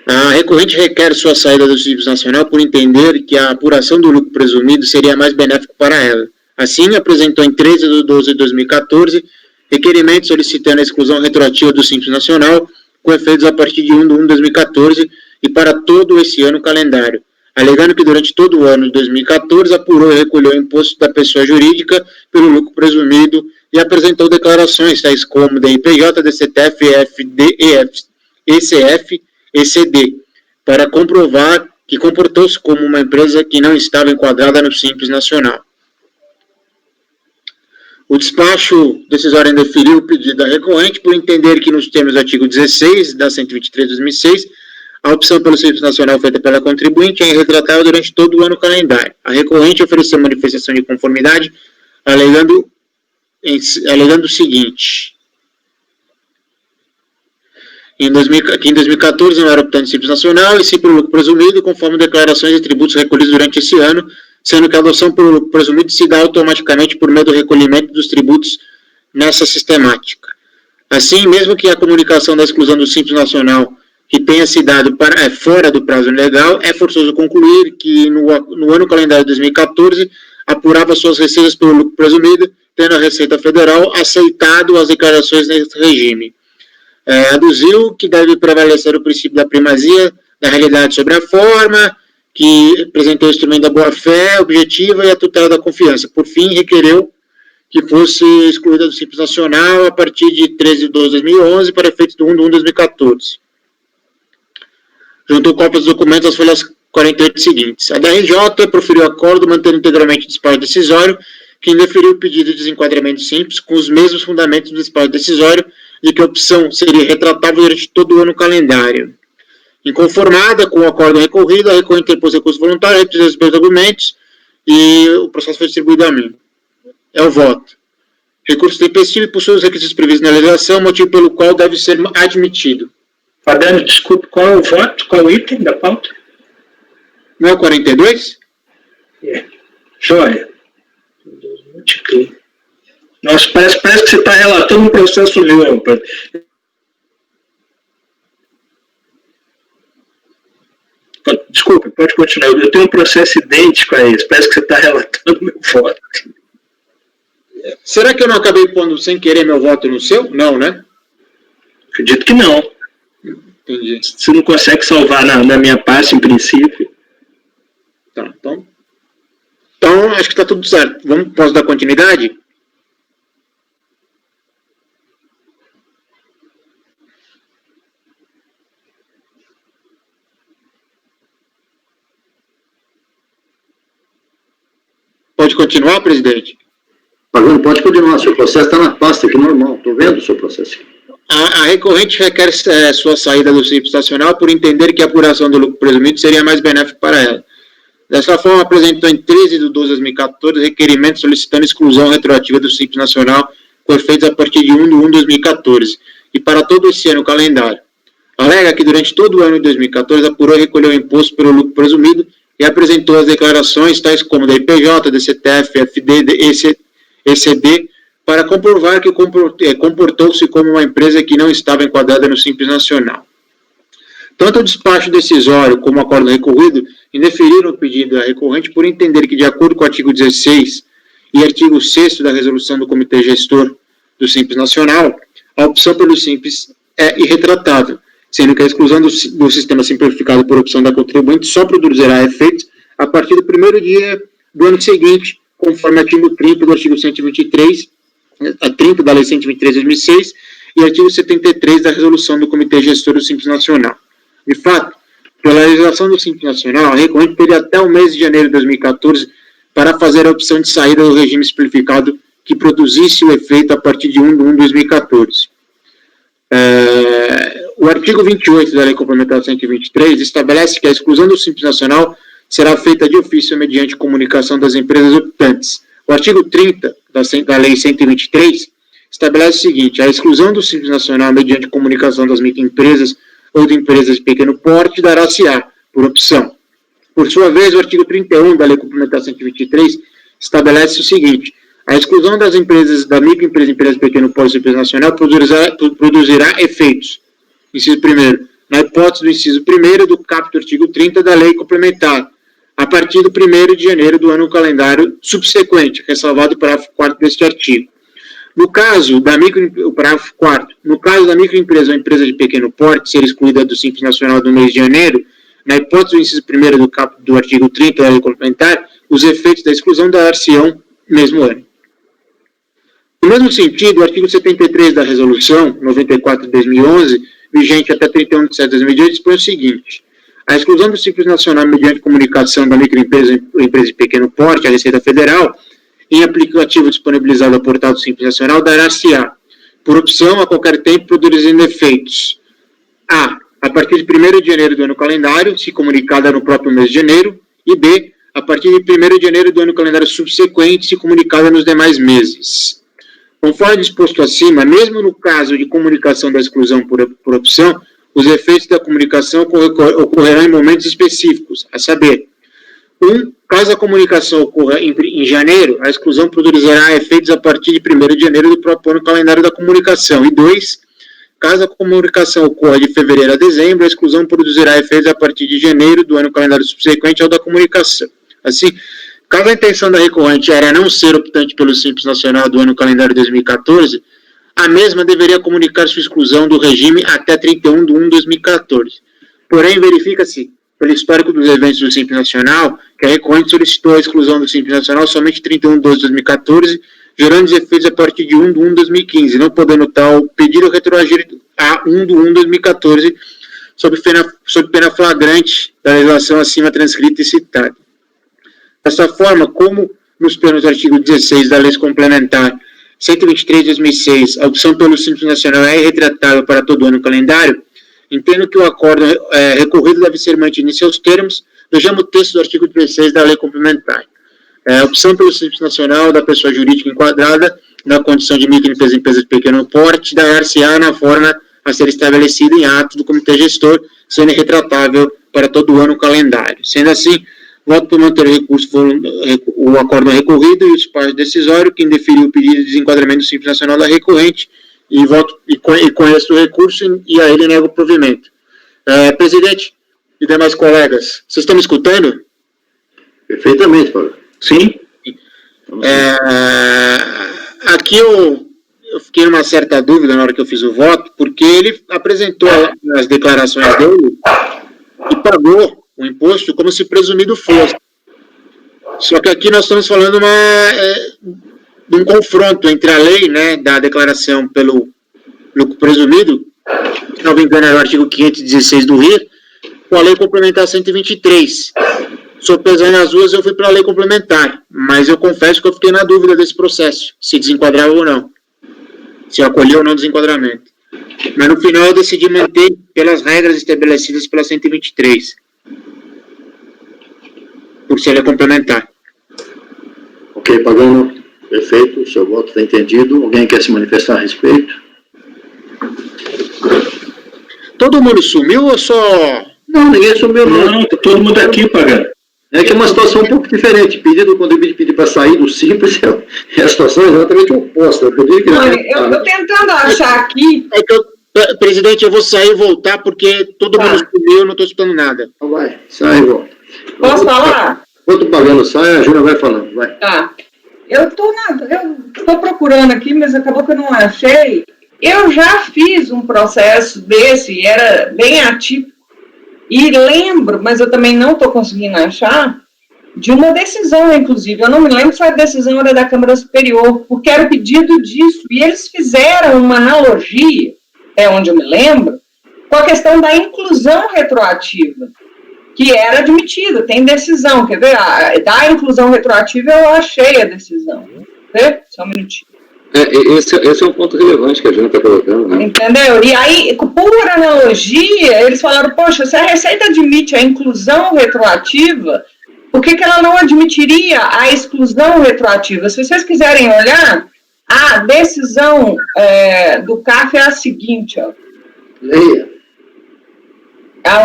A recorrente requer sua saída do Simples Nacional por entender que a apuração do lucro presumido seria mais benéfico para ela. Assim, apresentou em 13/12/2014 requerimento solicitando a exclusão retroativa do Simples Nacional, com efeitos a partir de 1/1/2014 e para todo esse ano calendário, alegando que durante todo o ano de 2014 apurou e recolheu o imposto da pessoa jurídica pelo lucro presumido e apresentou declarações tais como DIPJ, DCTF, EFD, ECF, ECD, para comprovar que comportou-se como uma empresa que não estava enquadrada no Simples Nacional. O despacho decisório indeferiu o pedido da recorrente por entender que nos termos do artigo 16 da 123 de 2006, a opção pelo Simples Nacional feita pela contribuinte é irretratável durante todo o ano calendário. A recorrente ofereceu manifestação de conformidade, alegando o seguinte: que em 2014 não era optante Simples Nacional e sim pelo lucro presumido, conforme declarações e tributos recolhidos durante esse ano, sendo que a adoção pelo lucro presumido se dá automaticamente por meio do recolhimento dos tributos nessa sistemática. Assim, mesmo que a comunicação da exclusão do Simples Nacional que tenha se dado fora do prazo legal, é forçoso concluir que no ano calendário de 2014 apurava suas receitas pelo lucro presumido, tendo a Receita Federal aceitado as declarações nesse regime. Aduziu que deve prevalecer o princípio da primazia da realidade sobre a forma, que apresentou o instrumento da boa-fé objetiva e a tutela da confiança. Por fim, requereu que fosse excluída do Simples Nacional a partir de 13/12/2011 para efeitos do 1/1/2014. Juntou cópias dos documentos às folhas 48 seguintes. A DRJ proferiu acordo mantendo integralmente o despacho decisório, que indeferiu o pedido de desenquadramento simples com os mesmos fundamentos do despacho decisório de que a opção seria retratável durante todo o ano calendário. Inconformada com o acordo recorrido, a recorrente interpôs recurso voluntário, representou os meus argumentos e o processo foi distribuído a mim. É o voto. Recurso tempestivo e possui os requisitos previstos na legislação, motivo pelo qual deve ser admitido. Pagando, desculpe, qual é o voto? Qual é o item da pauta? Não é o 42? Joia. Nossa, parece que você está relatando um processo meu. Desculpe, pode continuar. Eu tenho um processo idêntico a esse. Parece que você está relatando meu voto. Será que eu não acabei pondo sem querer meu voto no seu? Não, né? Acredito que não. Entendi. Você não consegue salvar na minha pasta, em princípio. Tá, então acho que está tudo certo. Posso dar continuidade? Pode continuar, presidente? Pagando, pode continuar. Seu processo está na pasta aqui, normal. Estou vendo o seu processo aqui. A recorrente requer sua saída do Simples Nacional por entender que a apuração do lucro presumido seria mais benéfica para ela. Dessa forma, apresentou em 13/12/2014 requerimento solicitando exclusão retroativa do Simples Nacional com efeitos a partir de 1/1/2014 e para todo esse ano calendário. Alega que durante todo o ano de 2014 apurou e recolheu o imposto pelo lucro presumido e apresentou as declarações tais como da IPJ, DCTF, FD, ECD, para comprovar que comportou-se como uma empresa que não estava enquadrada no Simples Nacional. Tanto o despacho decisório como o acordo recorrido indeferiram o pedido da recorrente por entender que, de acordo com o artigo 16 e artigo 6º da resolução do Comitê Gestor do Simples Nacional, a opção pelo Simples é irretratável, sendo que a exclusão do sistema simplificado por opção da contribuinte só produzirá efeitos a partir do primeiro dia do ano seguinte, conforme artigo 30 do artigo 123, a 30 da Lei 123 de 2006 e artigo 73 da resolução do Comitê Gestor do Simples Nacional. De fato, pela legislação do Simples Nacional, a recorrente teria até o mês de janeiro de 2014 para fazer a opção de saída do regime simplificado que produzisse o efeito a partir de 1 de 1 de 2014. O artigo 28 da Lei Complementar 123 estabelece que a exclusão do Simples Nacional será feita de ofício mediante comunicação das empresas optantes. O artigo 30 da Lei 123 estabelece o seguinte: a exclusão do Simples Nacional mediante comunicação das microempresas ou de empresas de pequeno porte dará-se-á por opção. Por sua vez, o artigo 31 da Lei Complementar 123 estabelece o seguinte: a exclusão das empresas, da microempresa e empresas de pequeno porte do Simples Nacional produzirá efeitos. Inciso 1º, na hipótese do inciso 1º do caput do artigo 30 da Lei Complementar, a partir do 1º de janeiro do ano calendário subsequente, ressalvado o parágrafo 4º deste artigo. No caso da o parágrafo 4º, no caso da microempresa ou empresa de pequeno porte ser excluída do Simples Nacional do mês de janeiro, na hipótese do inciso 1º do caput do artigo 30 da Lei Complementar, os efeitos da exclusão dar-se-ão mesmo ano. No mesmo sentido, o artigo 73 da Resolução 94 de 2011, vigente até 31 de setembro de 2018, dispõe o seguinte: a exclusão do Simples Nacional mediante comunicação da microempresa ou empresa de pequeno porte à Receita Federal, em aplicativo disponibilizado ao portal do Simples Nacional, dará-se-á, por opção, a qualquer tempo, produzindo efeitos: a partir de 1º de janeiro do ano calendário, se comunicada no próprio mês de janeiro, e B, a partir de 1º de janeiro do ano calendário subsequente, se comunicada nos demais meses. Conforme disposto acima, mesmo no caso de comunicação da exclusão por opção, os efeitos da comunicação ocorrerão em momentos específicos, a saber: 1. Caso a comunicação ocorra em janeiro, a exclusão produzirá efeitos a partir de 1º de janeiro do próprio ano calendário da comunicação. E 2. Caso a comunicação ocorra de fevereiro a dezembro, a exclusão produzirá efeitos a partir de janeiro do ano calendário subsequente ao da comunicação. Assim, caso a intenção da recorrente era não ser optante pelo Simples Nacional do ano calendário 2014, a mesma deveria comunicar sua exclusão do regime até 31 de 1 de 2014. Porém, verifica-se, pelo histórico dos eventos do Simples Nacional, que a recorrente solicitou a exclusão do Simples Nacional somente 31 de 12 de 2014, gerando os efeitos a partir de 1 de 1 de 2015, não podendo tal pedido retroagir a 1 de 1 de 2014, sob pena flagrante da legislação acima transcrita e citada. Dessa forma, como nos termos do artigo 16 da Lei Complementar 123 de 2006, a opção pelo Simples Nacional é irretratável para todo ano calendário, entendo que o acordo recorrido deve ser mantido em seus termos. Vejamos o texto do artigo 16 da Lei Complementar. A opção pelo Simples Nacional da pessoa jurídica enquadrada na condição de microempresa e empresa de pequeno porte dar-se-á na forma a ser estabelecida em ato do Comitê Gestor, sendo irretratável para todo o ano calendário. Sendo assim, voto por manter o acordo recorrido e o despacho decisório que indeferiu o pedido de desenquadramento do Simples Nacional da recorrente, e conheço o recurso e a ele nego o provimento. Presidente e demais colegas, vocês estão me escutando? Perfeitamente, Paulo. Sim. Aqui eu fiquei numa certa dúvida na hora que eu fiz o voto, porque ele apresentou as declarações dele e pagou o imposto como se presumido fosse. Só que aqui nós estamos falando de um confronto entre a lei, né, da declaração pelo lucro presumido, se não me engano é o artigo 516 do RIR, com a Lei Complementar 123. Sopesando as duas, eu fui para a Lei Complementar, mas eu confesso que eu fiquei na dúvida desse processo, se desenquadrava ou não, se acolheu ou não desenquadramento. Mas no final eu decidi manter pelas regras estabelecidas pela 123, por ser a complementar. Ok, Pagano, perfeito, o seu voto está entendido. Alguém quer se manifestar a respeito? Todo mundo sumiu ou só... Não, ninguém sumiu, não. Não, tá todo mundo aqui, Pagano. É que é uma situação um pouco diferente. Pedido, quando eu pedir para sair do Simples, a situação é exatamente oposta. Eu estou tentando achar aqui. É que Presidente, eu vou sair e voltar porque todo mundo subiu, eu não estou escutando nada. Então vai, sai e volta. Posso falar? Enquanto o Pagano sai, a Júlia vai falando, vai. Tá. Eu tô procurando aqui, mas acabou que eu não achei. Eu já fiz um processo desse, era bem atípico, e lembro, mas eu também não estou conseguindo achar, de uma decisão, inclusive. Eu não me lembro se a decisão era da Câmara Superior, porque era o pedido disso, e eles fizeram uma analogia, é onde eu me lembro, com a questão da inclusão retroativa, que era admitida, tem decisão, quer ver? Da inclusão retroativa eu achei a decisão. Quer ver? Só um minutinho. Esse é um ponto relevante que a gente está colocando, né? Entendeu? E aí, por analogia, eles falaram, poxa, se a Receita admite a inclusão retroativa, por que ela não admitiria a exclusão retroativa? Se vocês quiserem olhar, a decisão do CAF é a seguinte, ó. Leia.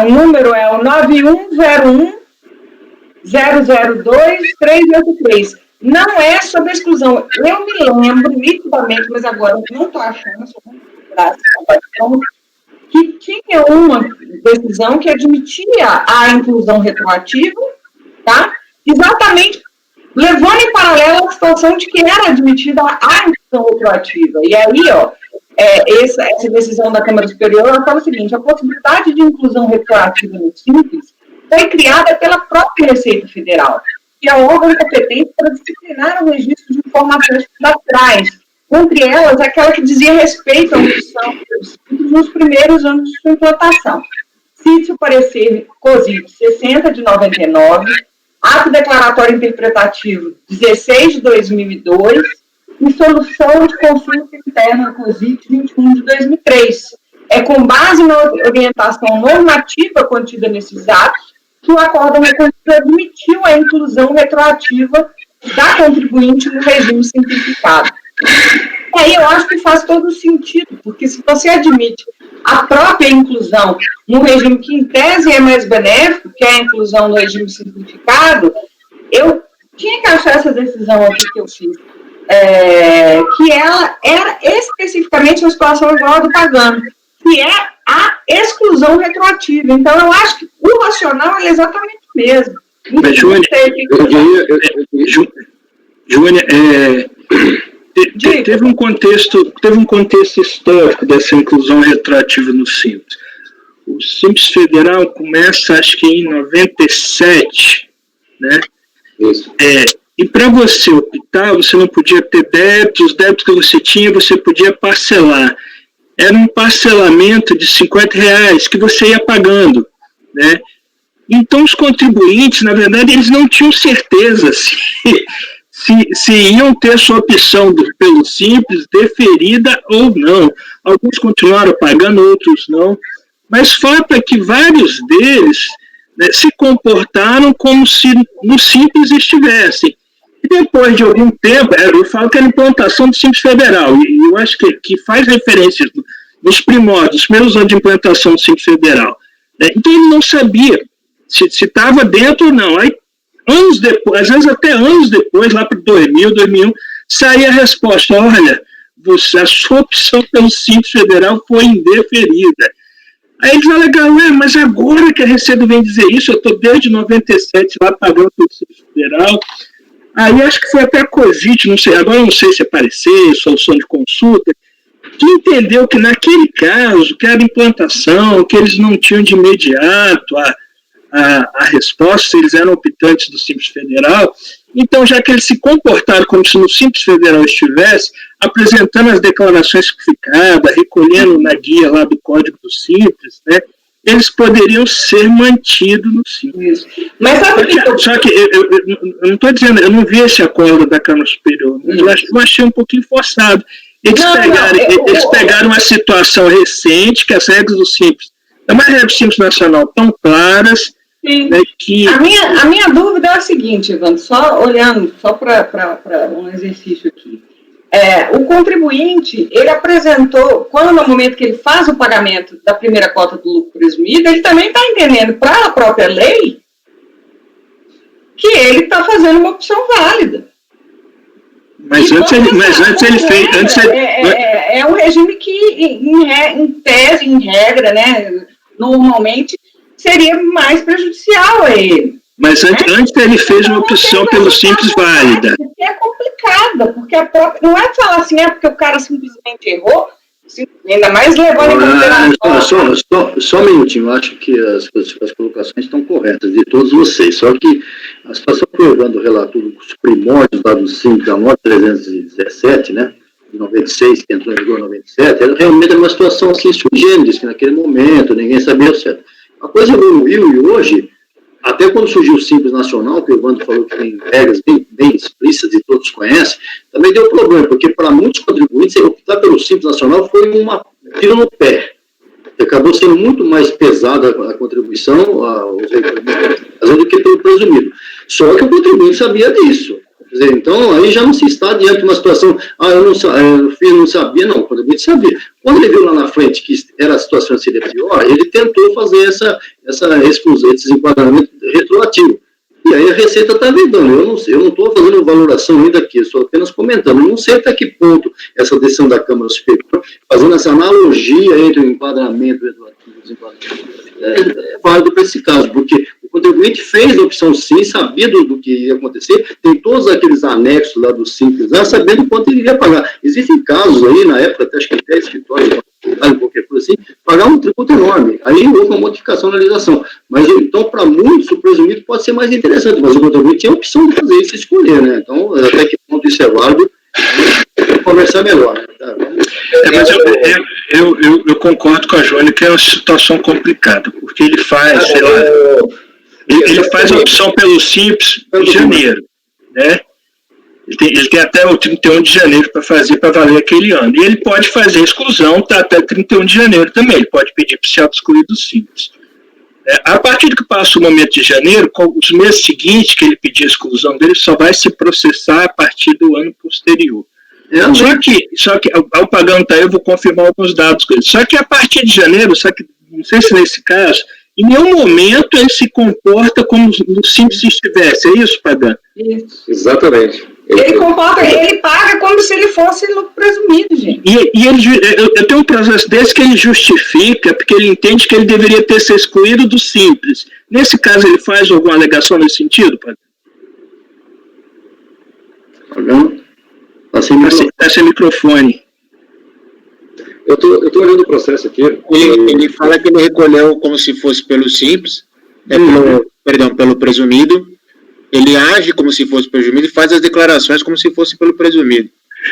O número é o 9101-002-383. Não é sobre exclusão. Eu me lembro nitidamente, mas agora eu não estou achando, que tinha uma decisão que admitia a inclusão retroativa, tá? Exatamente levando em paralelo a situação de que era admitida a inclusão retroativa. E aí, ó, essa decisão da Câmara Superior, ela fala o seguinte: a possibilidade de inclusão retroativa no Simples foi criada pela própria Receita Federal, que é o órgão competente para disciplinar o registro de informações cadastrais, entre elas aquela que dizia respeito à omissão dos Simples nos primeiros anos de sua implantação. Cite o parecer COSIT 60 de 99, ato declaratório interpretativo 16 de 2002, e solução de consulta interna COSIT 21 de 2003. É com base na orientação normativa contida nesses atos que o acórdão reconhecido admitiu a inclusão retroativa da contribuinte no regime simplificado. E aí eu acho que faz todo sentido, porque se você admite a própria inclusão no regime que em tese é mais benéfico, que é a inclusão no regime simplificado, eu tinha que achar essa decisão aqui que eu fiz. Que ela era especificamente uma situação igual a do Pagano, que é a exclusão retroativa. Então, eu acho que o racional é exatamente o mesmo. Mas, Júnia, teve um contexto histórico dessa inclusão retroativa no Simples. O Simples Federal começa, acho que em 97, né? Isso. E para você optar, você não podia ter débitos, os débitos que você tinha, você podia parcelar. Era um parcelamento de R$50 que você ia pagando, né? Então, os contribuintes, na verdade, eles não tinham certeza se iam ter sua opção pelo Simples deferida ou não. Alguns continuaram pagando, outros não. Mas fato é que vários deles, né, se comportaram como se no Simples estivessem. E depois de algum tempo, eu falo que era a implantação do Simples Federal, e eu acho que faz referências nos primórdios, nos primeiros anos de implantação do Simples Federal. Né? Então ele não sabia se estava dentro ou não. Aí, anos depois, às vezes até anos depois, lá para 2000, 2001, saía a resposta: olha, a sua opção pelo Simples Federal foi indeferida. Aí eles alegaram: mas agora que a Receita vem dizer isso, eu estou desde 97 lá pagando pelo Simples Federal. Aí acho que foi até a COSIT, não sei, agora não sei se é parecer, solução de consulta, que entendeu que naquele caso, que era implantação, que eles não tinham de imediato a resposta, se eles eram optantes do Simples Federal. Então, já que eles se comportaram como se no Simples Federal estivesse, apresentando as declarações simplificadas, recolhendo na guia lá do Código do Simples, né, eles poderiam ser mantidos no Simples. Mas sabe só que eu não estou dizendo, eu não vi esse acordo da Câmara Superior, mas eu achei um pouquinho forçado. Eles pegaram uma situação recente, que as regras do Simples, as regras do Simples Nacional estão claras. Né, que... a minha dúvida é a seguinte, Evandro, só olhando, só para um exercício aqui. O contribuinte, ele apresentou, quando no momento que ele faz o pagamento da primeira cota do lucro presumido, ele também está entendendo para a própria lei que ele está fazendo uma opção válida. Mas antes ele fez... É um regime que, em tese, em regra, né, normalmente, seria mais prejudicial a ele. Mas antes ele fez uma opção pelo Simples válida. É complicada, porque não é falar assim, porque o cara simplesmente errou, ainda mais levando em consideração. Só um minutinho, eu acho que as colocações estão corretas de todos vocês, só que a situação que o Evandro relatou dos primórdios lá do Simples, da nota 317, né, de 96, que entrou em vigor em 97, realmente era uma situação assim, sui generis, que naquele momento ninguém sabia o certo. A coisa evoluiu e hoje, até quando surgiu o Simples Nacional, que o Evandro falou que tem regras bem explícitas e todos conhecem, também deu problema, porque para muitos contribuintes, optar pelo Simples Nacional foi uma tiro no pé. Acabou sendo muito mais pesada a contribuição, do que pelo presumido. Só que o contribuinte sabia disso. Quer dizer, então, aí já não se está diante de uma situação, o filho não sabia, não, o contribuinte sabia. Quando ele viu lá na frente que a situação seria pior, ele tentou fazer essa exclusão, esse desenquadramento retroativo. E aí a Receita está vedando. Eu não estou fazendo valoração ainda aqui, estou apenas comentando. Eu não sei até que ponto essa decisão da Câmara Superior, fazendo essa analogia entre o enquadramento retroativo e o desenquadramento, é válido para esse caso, porque o contribuinte fez a opção sim, sabia do que ia acontecer, tem todos aqueles anexos lá do Simples, sabendo quanto ele iria pagar. Existem casos aí, na época, até acho que 10 escritórios, qualquer coisa assim, pagar um tributo enorme. Aí houve uma modificação na legislação. Mas, então, para muitos, o presumido pode ser mais interessante, mas o contribuinte tinha a opção de fazer isso e escolher, né? Então, até que ponto isso é válido, conversar melhor. Tá? Mas eu concordo com a Jônia que é uma situação complicada, porque ele faz, sei lá, ele faz a opção pelo Simples em janeiro, né? Ele tem até o 31 de janeiro para fazer, para valer aquele ano. E ele pode fazer a exclusão até 31 de janeiro também. Ele pode pedir para ser excluído do Simples. A partir do que passa o momento de janeiro, os meses seguintes que ele pedir a exclusão dele, só vai se processar a partir do ano posterior. Só que ao pagando tá aí, eu vou confirmar alguns dados com ele. Só que a partir de janeiro, não sei se nesse caso, em nenhum momento ele se comporta como no Simples estivesse. É isso, Pagano? Isso. Exatamente. Ele paga como se ele fosse lucro presumido, gente. Eu tenho um processo desse que ele justifica, porque ele entende que ele deveria ter sido excluído do Simples. Nesse caso, ele faz alguma alegação nesse sentido, Pagano? Pagano? Está sem microfone. Eu tô olhando o processo aqui. Ele fala que ele recolheu como se fosse pelo Simples, pelo presumido. Ele age como se fosse presumido e faz as declarações como se fosse pelo presumido.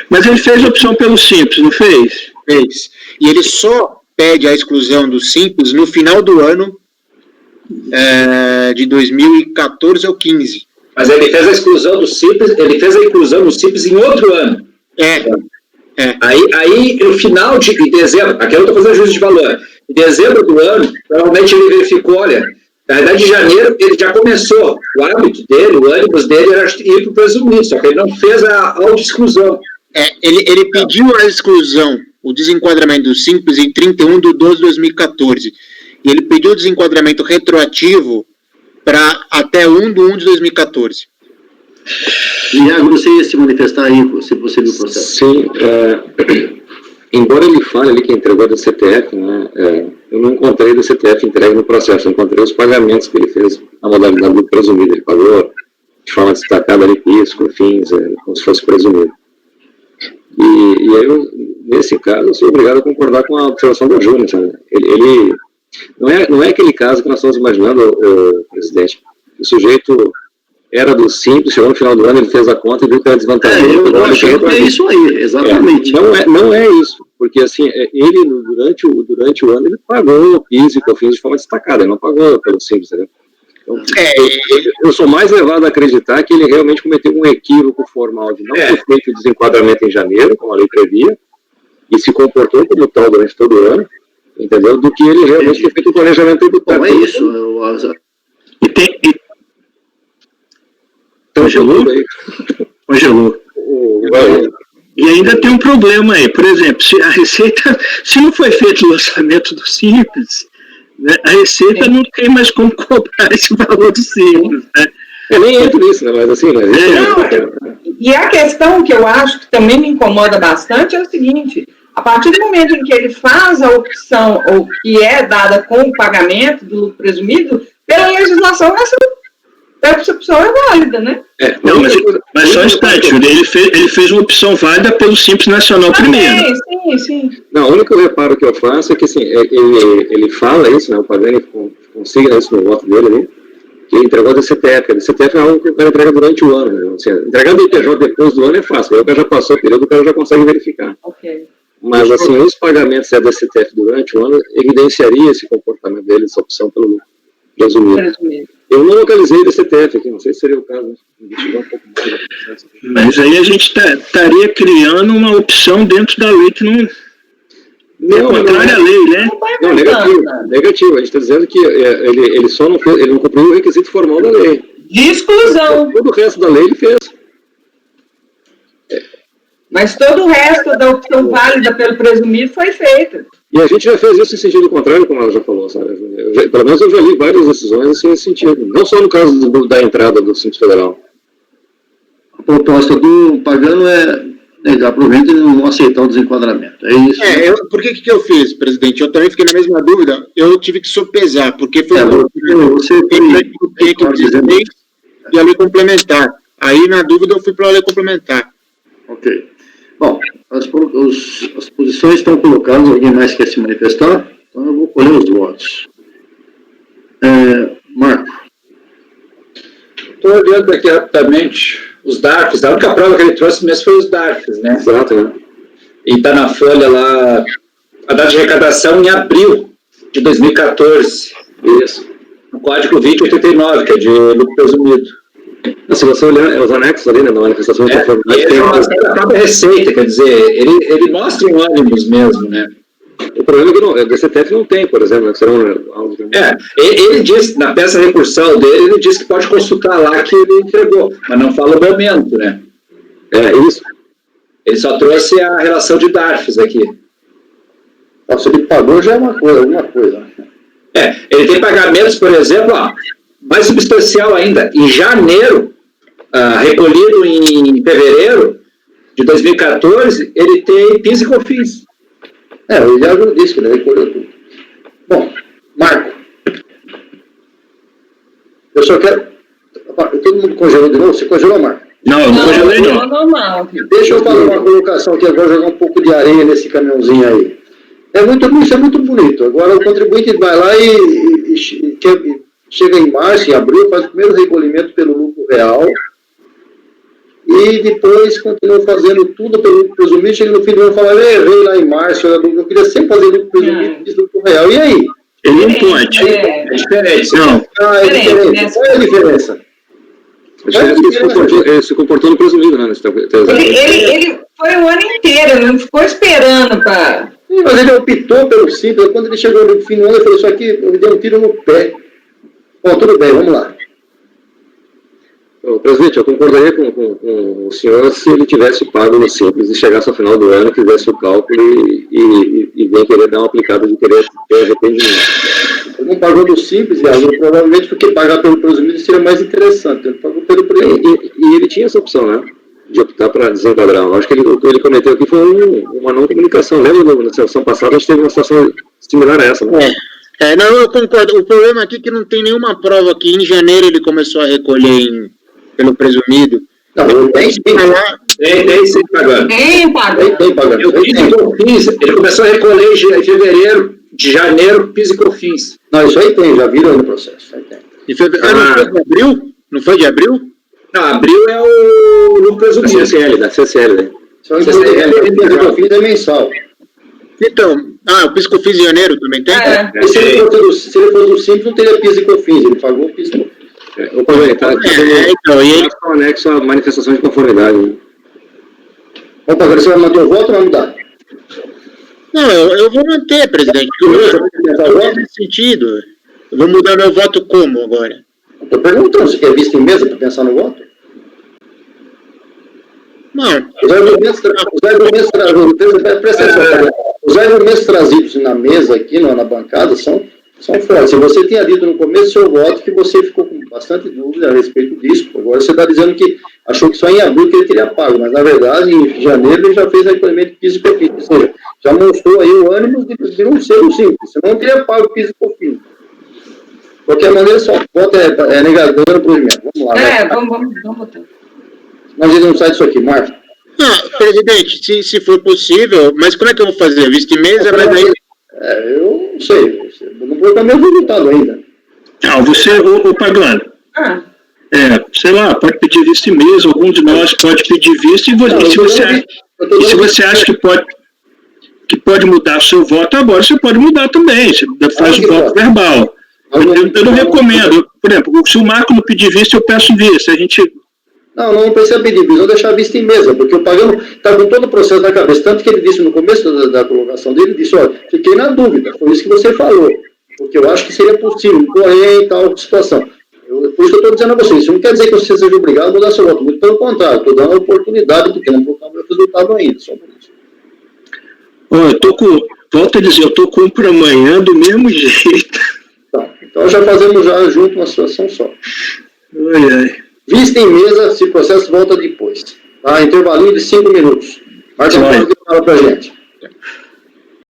Mas ele fez a opção pelo Simples, não fez? Fez. E ele só pede a exclusão do Simples no final do ano de 2014 ou 15. Mas ele fez a exclusão do Simples, ele fez a inclusão do Simples em outro ano. Aí, no final de dezembro, aqui eu estou fazendo juízo de valor, em dezembro do ano, provavelmente ele verificou, olha, na verdade, em janeiro, ele já começou, o hábito dele, o ânimo dele era ir para o presumido, só que ele não fez a auto-exclusão. Ele pediu a exclusão, o desenquadramento do Simples em 31 de 12 de 2014, e ele pediu o desenquadramento retroativo para até 1 de 1 de 2014. Iago, você ia se manifestar aí, se você viu o processo. Sim, embora ele fale ali que entregou da CTF, né, eu não encontrei da CTF entregue no processo, eu encontrei os pagamentos que ele fez na modalidade do presumido, ele pagou de forma destacada ali, PIS, COFINS, como se fosse presumido. E aí, nesse caso, eu sou obrigado a concordar com a observação da Júlia, sabe? Ele não é aquele caso que nós estamos imaginando, presidente. O sujeito era do Simples, chegou no final do ano, ele fez a conta e viu que era desvantagem. Eu acho que é isso aí, exatamente. Não é isso, porque assim, ele durante o ano ele pagou o PIS e COFINS de forma destacada, ele não pagou pelo Simples, entendeu? Então, eu sou mais levado a acreditar que ele realmente cometeu um equívoco formal de não ter feito o desenquadramento em janeiro, como a lei previa, e se comportou como tal durante todo o ano, entendeu? Do que ele realmente ter feito o planejamento tributário. Não é isso. Congelou. E ainda tem um problema aí. Por exemplo, se a Receita, se não foi feito o lançamento do Simples, né, a Receita não tem mais como cobrar esse valor do Simples, né? Eu nem entro nisso, né? Mas assim, né? E a questão que eu acho que também me incomoda bastante é o seguinte: a partir do momento em que ele faz a opção, ou que é dada com o pagamento do lucro presumido, pela legislação, essa opção é válida, né? Não, mas só um instante, Júlia, ele fez uma opção válida pelo Simples Nacional primeiro. Sim. Não, o único reparo que eu faço é que, assim, ele fala isso, né? O Pagani consiga isso no voto dele ali, que ele entregou a DCTF. A DCTF é algo que o cara entrega durante o ano, né? Assim, entregar do IPJ depois do ano é fácil, aí o cara já passou o período, o cara já consegue verificar. Ok. Mas, assim, os pagamentos da DCTF durante o ano evidenciaria esse comportamento dele, essa opção pelo lucro presumido. Eu não localizei DCTF aqui, não sei se seria o caso, né? Investigar um pouco mais do processo. Mas aí a gente estaria criando uma opção dentro da lei que não é contrária à lei, né? Não, negativo. A gente está dizendo que ele só não fez, ele não cumpriu o requisito formal da lei. De exclusão. Todo o resto da lei ele fez. Mas todo o resto da opção válida pelo presumido foi feita. E a gente já fez isso em sentido contrário, como ela já falou, sabe? Pelo menos eu já li várias decisões assim, nesse sentido. Não só no caso da entrada do Simples Federal. A proposta do Pagano é aproveita e não aceitar o desenquadramento. É isso. Por que eu fiz, presidente? Eu também fiquei na mesma dúvida. Eu tive que sopesar, porque foi e a lei complementar. Aí, na dúvida, eu fui para a lei complementar. Ok. Bom, as posições estão colocadas, alguém mais quer se manifestar? Então eu vou colher os votos. Marco. Estou olhando aqui rapidamente os DARFs. A única prova que ele trouxe mesmo foi os DARFs, né? Exato, né? E está na folha lá, a data de arrecadação em abril de 2014. Isso. O código 2089, que é de lucro presumido. Se você olhar os anexos ali, né, da manifestação de conformidade... Ele mostra a própria receita, quer dizer, ele mostra um ônibus mesmo, né? O problema é que o DCTF não tem, por exemplo, né, que será algo... Ele diz, na peça recursal dele, ele diz que pode consultar lá que ele entregou, mas não fala o momento, né? Isso. Ele só trouxe a relação de DARFs aqui. Se ele pagou já é alguma coisa. Ele tem pagamentos, por exemplo, mais substancial ainda, em janeiro, recolhido em fevereiro de 2014, ele tem PIS e COFINS. Ele já disse que ele recolheu tudo. Bom, Marco. Eu só quero... Todo mundo congelou de novo? Você congelou, Marco? Não, eu não congelei não. Normal. Deixa eu fazer uma colocação aqui agora, jogar um pouco de areia nesse caminhãozinho aí. Isso é muito bonito. Agora o contribuinte vai lá e chega em março, em abril, faz o primeiro recolhimento pelo lucro real e depois continua fazendo tudo pelo lucro presumido. Chega no fim do ano e fala, eu errei lá em março, eu queria sempre fazer lucro presumido e lucro real. E aí? Ele não pode. É diferente. Não. É diferente. Qual é a diferença? Ele se comportou no presumido, né? Ele foi o ano inteiro, ele não ficou esperando para... Mas ele optou pelo simples. Quando ele chegou no fim do ano, ele falou, isso aqui, eu me dei um tiro no pé. Bom, tudo bem, vamos lá. Presidente, eu concordaria com o senhor se ele tivesse pago no Simples e chegasse ao final do ano, fizesse o cálculo e bem querer dar uma aplicada de querer ter arrependimento. Ele não pagou no Simples, provavelmente porque pagar pelo presumido seria mais interessante. Ele pagou pelo presumido. E ele tinha essa opção, né? De optar para desenquadrar. Eu acho que o que ele cometeu aqui foi uma não comunicação. Lembra na sessão passada, a gente teve uma situação similar a essa, né? Não, eu concordo. O problema aqui é que não tem nenhuma prova que em janeiro ele começou a recolher pelo presumido. Não, tem sim pagando. Tem pagando. Ele começou a recolher em fevereiro, de janeiro, PIS e COFINS. Não, isso aí tem, já viram no processo. Aí tem. Não foi de abril? Não foi de abril? Não, abril é o lucro presumido. Da CCL, né? Só que o COFINS é mensal. Então, o PIS e COFINS em janeiro também tem? Se ele for do Simples, não teria PIS e COFINS, ele pagou o PIS e COFINS. Então, e ele está anexo à manifestação de conformidade. Né? Opa, agora você vai manter o voto ou vai mudar? Não, eu vou manter, presidente. Eu vou nesse sentido. Eu vou mudar meu voto como agora? Estou perguntando, você quer visto em mesa para pensar no voto? Não. Os argumentos trazidos na mesa aqui, na bancada, são fortes. Você tinha dito no começo do seu voto que você ficou bastante dúvida a respeito disso. Agora você está dizendo que achou que só em abril que ele teria pago, mas na verdade em janeiro ele já fez recolhimento de PIS e COFINS, ou seja, já mostrou aí o ânimo de não ser um simples, senão não teria pago PIS e COFINS. De qualquer maneira, só vota é negativa no provimento. Vamos lá. Vamos votar. Mas ele não sai disso aqui, Marcos. Presidente, se for possível, mas como é que eu vou fazer? Visto em mesa, mas aí... Eu não sei, eu não vou dar meu resultado ainda. Não, você, o Pagano, sei lá, pode pedir visto em mesa, algum de nós pode pedir visto, e se você acha que pode mudar o seu voto agora, você pode mudar também, você faz o voto verbal. Eu não recomendo, por exemplo, se o Marco não pedir visto, eu peço visto, a gente... Não precisa pedir visto, vou deixar visto em mesa, porque o Pagano está com todo o processo na cabeça, tanto que ele disse no começo da colocação dele, ele disse, olha, fiquei na dúvida, foi isso que você falou, porque eu acho que seria possível correr em tal situação. Por isso que eu estou dizendo a vocês, isso não quer dizer que você seja obrigado a mudar seu voto, muito pelo contrário, estou dando a oportunidade, porque não vou colocar o meu resultado ainda, só por isso. Volto a dizer, eu estou com para amanhã do mesmo jeito. Então já fazemos já junto uma situação só. Vista em mesa, se o processo volta depois. Intervalinho de 5 minutos. Marca uma fala pra gente.